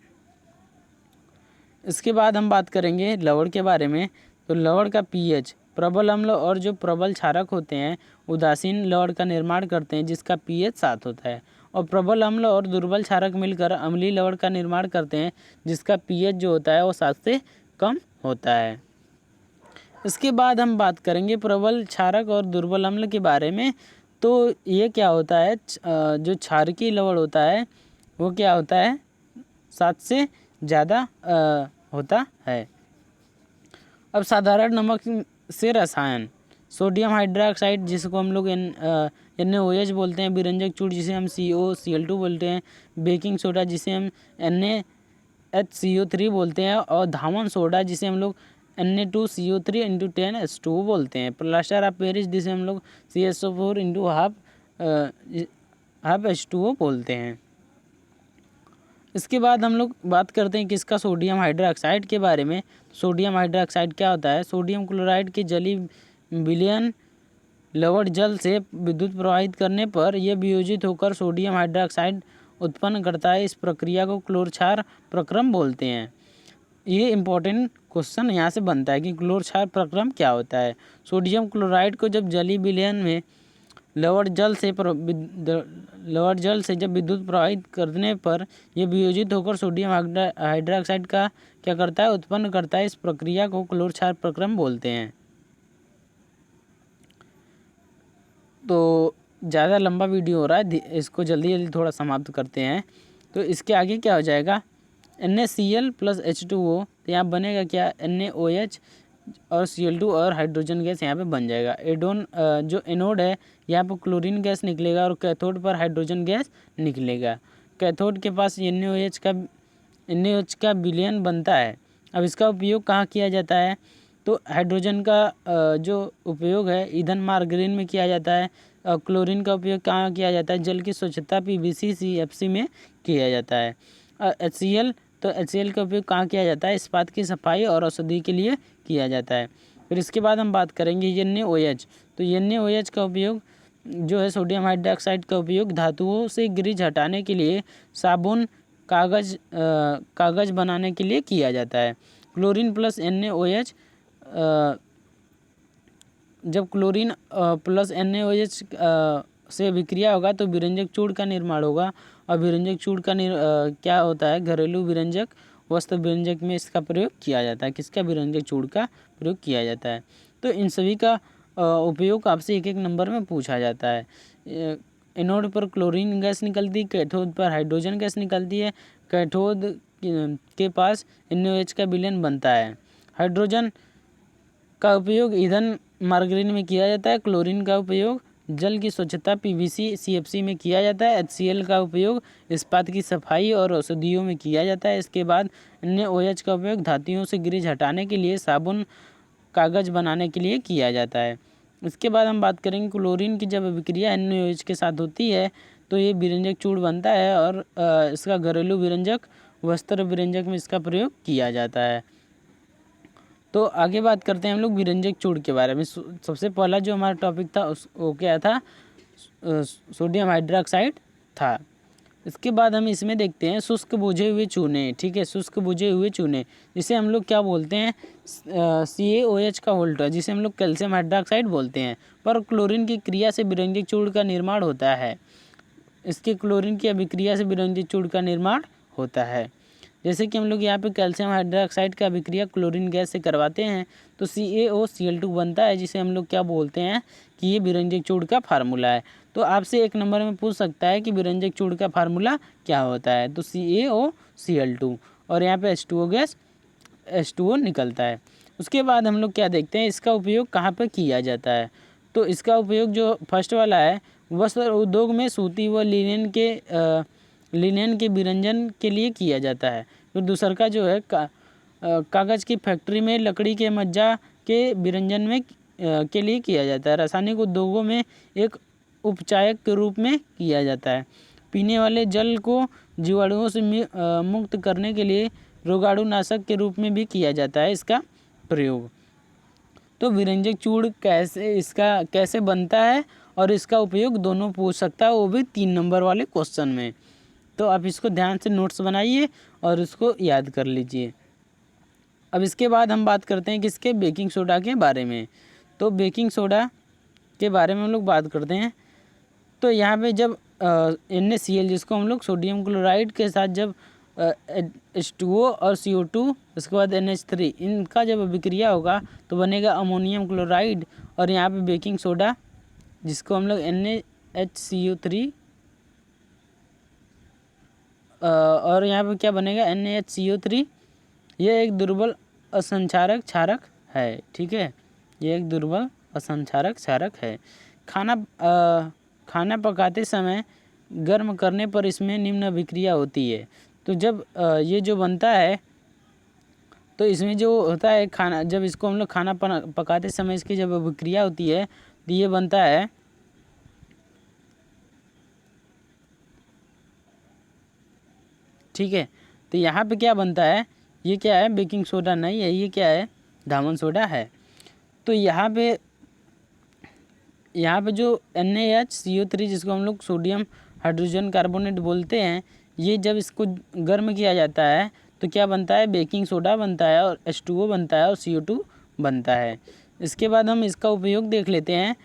इसके बाद हम बात करेंगे लवण के बारे में। तो लवण का पीएच, प्रबल अम्ल और जो प्रबल क्षारक होते हैं उदासीन लवण का निर्माण करते हैं, जिसका पीएच 7 होता है। और प्रबल अम्ल और दुर्बल क्षारक मिलकर अम्लीय लवण का निर्माण करते हैं, जिसका पीएच जो होता है वो 7 से कम होता है। इसके बाद हम बात करेंगे प्रबल क्षारक और दुर्बल अम्ल के बारे में। तो ये क्या होता है, जो क्षारकीय लवण होता है वो क्या होता है, 7 से ज़्यादा होता है। अब साधारण नमक से रसायन, सोडियम हाइड्रोक्साइड जिसको हम लोग NaOH बोलते हैं, विरंजक चूड़ जिसे हम COCl2 बोलते हैं, बेकिंग सोडा जिसे हम NaHCO3 बोलते हैं, और धावन सोडा जिसे हम लोग Na2CO3 × 10H2O बोलते हैं, प्लास्टर ऑफ पेरिस जिसे हम लोग CSO4 × हाफ H2O बोलते हैं। इसके बाद हम लोग बात करते हैं किसका, सोडियम हाइड्रोक्साइड के बारे में। सोडियम हाइड्रोक्साइड क्या होता है? सोडियम क्लोराइड के जलीय विलयन लवण जल से विद्युत प्रवाहित करने पर यह वियोजित होकर सोडियम हाइड्रोक्साइड उत्पन्न करता है। इस प्रक्रिया को क्लोरक्षार प्रक्रम बोलते हैं। ये इंपॉर्टेंट क्वेश्चन यहाँ से बनता है कि क्लोरक्षार प्रक्रम क्या होता है। सोडियम क्लोराइड को जब जलीय विलयन में लवण जल से जब विद्युत प्रवाहित करने पर यह वियोजित होकर सोडियम हाइड्रोक्साइड का क्या करता है, उत्पन्न करता है। इस प्रक्रिया को क्लोरक्षार प्रक्रम बोलते हैं। तो ज़्यादा लंबा वीडियो हो रहा है, इसको जल्दी जल्दी थोड़ा समाप्त करते हैं। तो इसके आगे क्या हो जाएगा, NaCl + H2O, तो यहाँ बनेगा क्या, NaOH और Cl2 और हाइड्रोजन गैस यहाँ पे बन जाएगा। जो एनोड है यहाँ पर क्लोरीन गैस निकलेगा और कैथोड पर हाइड्रोजन गैस निकलेगा। कैथोड के पास NaOH का विलयन बनता है। अब इसका उपयोग कहाँ किया जाता है? तो हाइड्रोजन का जो उपयोग है ईंधन मार्गारीन में किया जाता है। क्लोरीन का उपयोग कहाँ किया जाता है? जल की स्वच्छता PVC CFC में किया जाता है। HCl, तो HCl का उपयोग कहाँ किया जाता है? इस्पात की सफाई और औषधि के लिए किया जाता है। फिर इसके बाद हम बात करेंगे NaOH। तो NaOH का उपयोग जो है, सोडियम हाइड्रोक्साइड का उपयोग धातुओं से ग्रीस हटाने के लिए, साबुन, कागज़ बनाने के लिए किया जाता है। क्लोरीन + NaOH, जब क्लोरीन + NaOH से विक्रिया होगा तो विरंजक चूड़ का निर्माण होगा। और विरंजक चूड़ का क्या होता है, घरेलू विरंजक वस्त्र विरंजक में इसका प्रयोग किया जाता है। किसका? विरंजक चूड़ का प्रयोग किया जाता है। तो इन सभी का उपयोग आपसे एक एक नंबर में पूछा जाता है। एनोड पर क्लोरीन गैस निकलती है, कैथोड पर हाइड्रोजन गैस निकलती है। कैथोड के पास NaOH का विलयन बनता है। हाइड्रोजन का उपयोग ईंधन मार्गारीन में किया जाता है। क्लोरीन का उपयोग जल की स्वच्छता पीवीसी सीएफसी में किया जाता है। HCl का उपयोग इस्पात की सफाई और औषधियों में किया जाता है। इसके बाद NaOH का उपयोग धातुओं से ग्रीस हटाने के लिए, साबुन, कागज़ बनाने के लिए किया जाता है। इसके बाद हम बात करेंगे क्लोरीन की जब अभिक्रिया NaOH के साथ होती है तो ये विरंजक चूड़ बनता है और इसका घरेलू विरंजक, वस्त्र विरंजक में इसका प्रयोग किया जाता है। तो आगे बात करते हैं हम लोग विरंजक चूड़ के बारे में। सबसे पहला जो हमारा टॉपिक था वो क्या था, सोडियम हाइड्रोक्साइड था। इसके बाद हम इसमें देखते हैं शुष्क बुझे हुए चूने। ठीक है, शुष्क बुझे हुए चूने जिसे हम लोग क्या बोलते हैं, CaOH का होल्ट, जिसे हम लोग कैल्शियम हाइड्रोक्साइड बोलते हैं। पर क्लोरीन की क्रिया से विरंजक चूड़ का निर्माण होता है। इसके क्लोरीन की अभिक्रिया से विरंजक चूड़ का निर्माण होता है। जैसे कि हम लोग यहाँ पे कैल्शियम हाइड्रोक्साइड का अभिक्रिया क्लोरीन गैस से करवाते हैं तो CaOCl2 बनता है, जिसे हम लोग क्या बोलते हैं कि ये विरंजक चूड़ का फार्मूला है। तो आपसे एक नंबर में पूछ सकता है कि विरंजक चूड़ का फार्मूला क्या होता है, तो CaOCl2 और यहाँ पे H2O गैस H2O निकलता है। उसके बाद हम लोग क्या देखते हैं, इसका उपयोग कहाँ पर किया जाता है। तो इसका उपयोग जो फर्स्ट वाला है, वस्त्र उद्योग में सूती व लिनेन के विरंजन के लिए किया जाता है। फिर दूसरा का जो है कागज़ की फैक्ट्री में लकड़ी के मज्जा के विरंजन में के लिए किया जाता है। रासायनिक उद्योगों में एक उपचायक के रूप में किया जाता है। पीने वाले जल को जीवाणुओं से मुक्त करने के लिए रोगाणुनाशक के रूप में भी किया जाता है इसका प्रयोग। तो विरंजक चूड़ कैसे बनता है और इसका उपयोग दोनों पूछ सकता है, वो भी 3 नंबर वाले क्वेश्चन में। तो आप इसको ध्यान से नोट्स बनाइए और उसको याद कर लीजिए। अब इसके बाद हम बात करते हैं किसके, बेकिंग सोडा के बारे में। तो बेकिंग सोडा के बारे में हम लोग बात करते हैं। तो यहाँ पे जब NaCl, जिसको हम लोग सोडियम क्लोराइड के साथ जब H2O और CO2, उसके बाद NH3, इनका जब अभिक्रिया होगा तो बनेगा अमोनियम क्लोराइड। और यहाँ पे बेकिंग सोडा, जिसको हम लोग NaHCO3 और यहाँ पे क्या बनेगा NaHCO3, ये एक दुर्बल असंचारक क्षारक है। ठीक है, ये एक दुर्बल असंचारक क्षारक है। खाना पकाते समय गर्म करने पर इसमें निम्न अभिक्रिया होती है। तो जब ये जो बनता है तो इसमें जो होता है खाना, जब इसको हम लोग खाना पकाते समय इसकी जब अभिक्रिया होती है तो ये बनता है ठीक है। तो यहाँ पे क्या बनता है, ये क्या है, बेकिंग सोडा नहीं है, ये क्या है, धामन सोडा है। तो यहाँ पे जो NaHCO3, जिसको हम लोग सोडियम हाइड्रोजन कार्बोनेट बोलते हैं, ये जब इसको गर्म किया जाता है तो क्या बनता है, बेकिंग सोडा बनता है और H2O बनता है और CO2 बनता है। इसके बाद हम इसका उपयोग देख लेते हैं।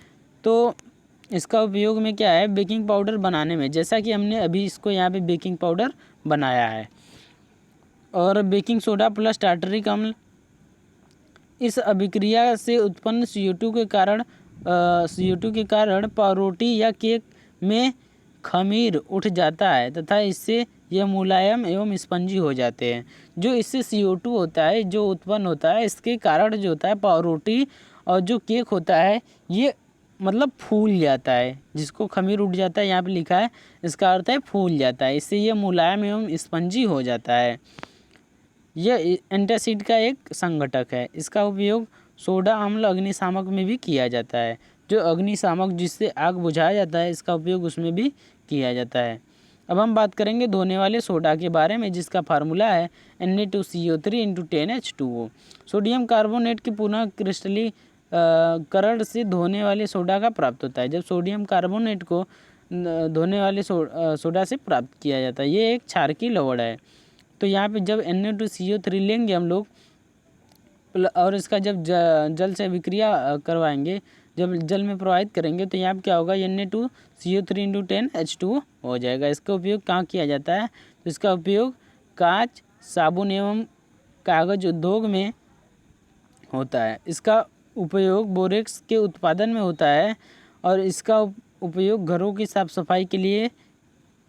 तो इसका उपयोग में क्या है, बेकिंग पाउडर बनाने में, जैसा कि हमने अभी इसको यहाँ पे बेकिंग पाउडर बनाया है। और बेकिंग सोडा प्लस टार्टरिक अम्ल, इस अभिक्रिया से उत्पन्न CO2 के कारण पावरोटी या केक में खमीर उठ जाता है तथा इससे यह मुलायम एवं स्पंजी हो जाते हैं। जो इससे CO2 होता है जो उत्पन्न होता है, इसके कारण जो होता है पावरोटी और जो केक होता है ये मतलब फूल जाता है। जिसको खमीर उठ जाता है यहाँ पे लिखा है, इसका अर्थ है फूल जाता है, इससे यह मुलायम एवं स्पंजी हो जाता है। यह एंटासिड का एक संघटक है। इसका उपयोग सोडा अम्ल अग्निशामक में भी किया जाता है। जो अग्निशामक जिससे आग बुझाया जाता है, इसका उपयोग उसमें भी किया जाता है। अब हम बात करेंगे धोने वाले सोडा के बारे में, जिसका फार्मूला है Na2CO3 × 10H2O। सोडियम कार्बोनेट के पुनः क्रिस्टलीकरण से धोने वाले सोडा का प्राप्त होता है। जब सोडियम कार्बोनेट को धोने वाले सोडा से प्राप्त किया जाता है, ये एक क्षारकीय लवण है। तो यहाँ पे जब Na2CO3 लेंगे हम लोग और इसका जब जल से अभिक्रिया करवाएंगे, जब जल में प्रवाहित करेंगे तो यहाँ पे क्या होगा, Na2CO3 × 10H2O हो जाएगा। इसका उपयोग कहाँ किया जाता है, तो इसका उपयोग कांच, साबुन एवं कागज उद्योग में होता है। इसका उपयोग बोरेक्स के उत्पादन में होता है और इसका उपयोग घरों की साफ सफाई के लिए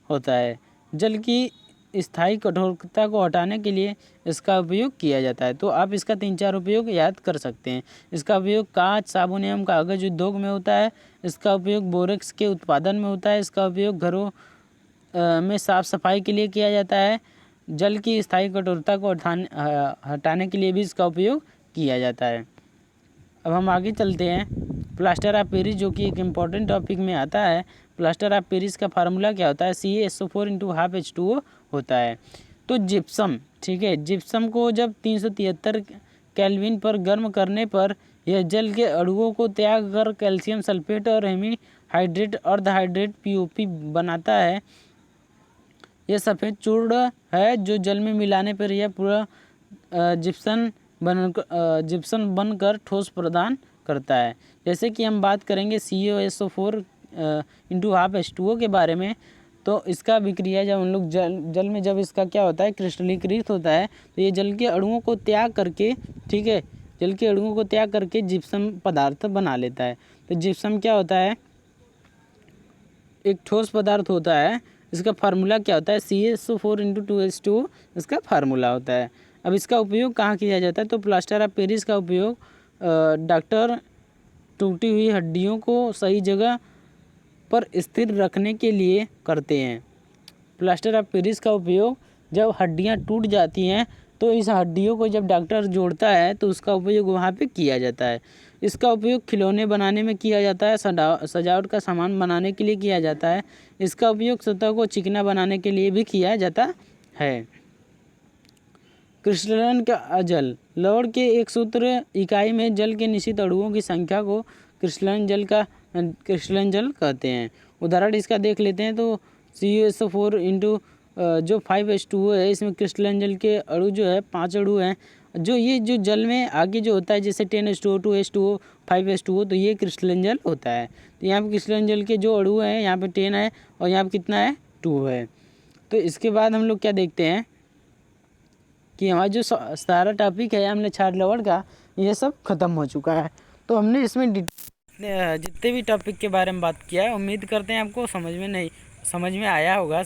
होता है। जल की स्थायी कठोरता को हटाने के लिए इसका उपयोग किया जाता है। तो आप इसका 3-4 उपयोग याद कर सकते हैं। इसका उपयोग कांच, साबुन एवं कागज उद्योग में होता है। इसका उपयोग बोरेक्स के उत्पादन में होता है। इसका उपयोग घरों में साफ सफाई के लिए किया जाता है। जल की स्थायी कठोरता को हटाने के लिए भी इसका उपयोग किया जाता है। अब हम आगे चलते हैं। प्लास्टर ऑफ पेरिस जो कि एक इम्पॉर्टेंट टॉपिक में आता है। प्लास्टर ऑफ पेरिस का फार्मूला क्या होता है? CaSO4 × 12H2O होता है। तो जिप्सम, ठीक है, जिप्सम को जब 373 केल्विन पर गर्म करने पर यह जल के अणुओं को त्याग कर कैल्शियम सल्फेट और हेमीहाइड्रेट अर्धहाइड्रेट POP बनाता है। यह सफ़ेद चूर्ण है जो जल में मिलाने पर यह पूरा जिप्सम बनकर ठोस प्रदान करता है। जैसे कि हम बात करेंगे CaSO4 × 12H2O के बारे में, तो इसका विक्रिया जब हम लोग जल में जब इसका क्या होता है, क्रिस्टलीकृत होता है, तो ये जल के अणुओं को त्याग करके, ठीक है, जल के अणुओं को त्याग करके जिप्सम पदार्थ बना लेता है। तो जिप्सम क्या होता है? एक ठोस पदार्थ होता है। इसका फार्मूला क्या होता है? CaSO4 × 2H2O इसका फार्मूला होता है। अब इसका उपयोग कहाँ किया जाता है? तो प्लास्टर ऑफ पेरिस का उपयोग डॉक्टर टूटी हुई हड्डियों को सही जगह पर स्थिर रखने के लिए करते हैं। प्लास्टर ऑफ पेरिस का उपयोग जब हड्डियां टूट जाती हैं तो इस हड्डियों को जब डॉक्टर जोड़ता है तो उसका उपयोग वहाँ पे किया जाता है। इसका उपयोग खिलौने बनाने में किया जाता है, सजावट का सामान बनाने के लिए किया जाता है। इसका उपयोग सतह को चिकना बनाने के लिए भी किया जाता है। क्रिस्टलन का जल, लवण के एक सूत्र इकाई में जल के निश्चित अणुओं की संख्या को क्रिस्टलन जल कहते हैं। उदाहरण इसका देख लेते हैं। तो CaSO4 × जो 5H2O है, इसमें क्रिस्टलन जल के अणु जो है 5 अणु हैं। जो जल में आगे जो होता है जैसे 10H2O, 2H2O, 5H2O, तो ये क्रिस्टलन जल होता है। तो यहाँ पे क्रिस्टलन जल के जो अणु हैं यहाँ पे 10 है और यहाँ पे कितना है? 2 है। तो इसके बाद हम लोग क्या देखते हैं कि हमारा जो सारा टॉपिक है अम्ल क्षार लवण का, ये सब खत्म हो चुका है। तो हमने इसमें जितने भी टॉपिक के बारे में बात किया है, उम्मीद करते हैं आपको समझ में आया होगा।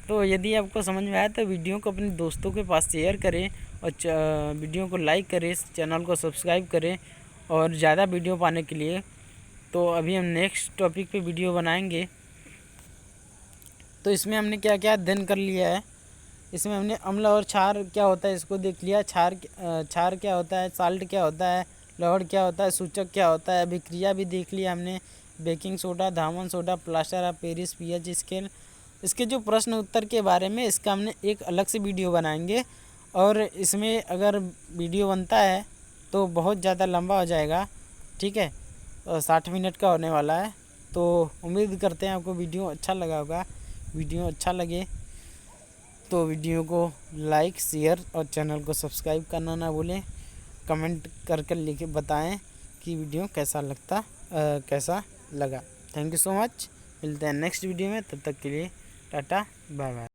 तो यदि आपको समझ में आया तो वीडियो को अपने दोस्तों के पास शेयर करें और वीडियो को लाइक करें, चैनल को सब्सक्राइब करें और ज़्यादा वीडियो पाने के लिए। तो अभी हम नेक्स्ट टॉपिक पे वीडियो बनाएंगे। तो इसमें हमने क्या क्या अध्ययन कर लिया है। इसमें हमने अम्ल और क्षार क्या होता है इसको देख लिया। क्षार क्या होता है, साल्ट क्या होता है, लवण क्या होता है, सूचक क्या होता है, अभिक्रिया भी देख लिया हमने, बेकिंग सोडा, धामन soda, plaster of Paris, pH scale. इसके जो प्रश्न उत्तर के बारे में इसका हमने एक अलग से वीडियो बनाएंगे। और इसमें अगर वीडियो बनता है तो बहुत ज़्यादा लंबा हो जाएगा, ठीक है, 60 मिनट का होने वाला है। तो उम्मीद करते हैं आपको वीडियो अच्छा लगा होगा। वीडियो अच्छा लगे तो वीडियो को लाइक, शेयर और चैनल को सब्सक्राइब करना ना भूलें। कमेंट करके लिख बताएं कि वीडियो कैसा लगा। Thank you so much. मिलते हैं नेक्स्ट वीडियो में, तब तक के लिए टाटा बाय बाय।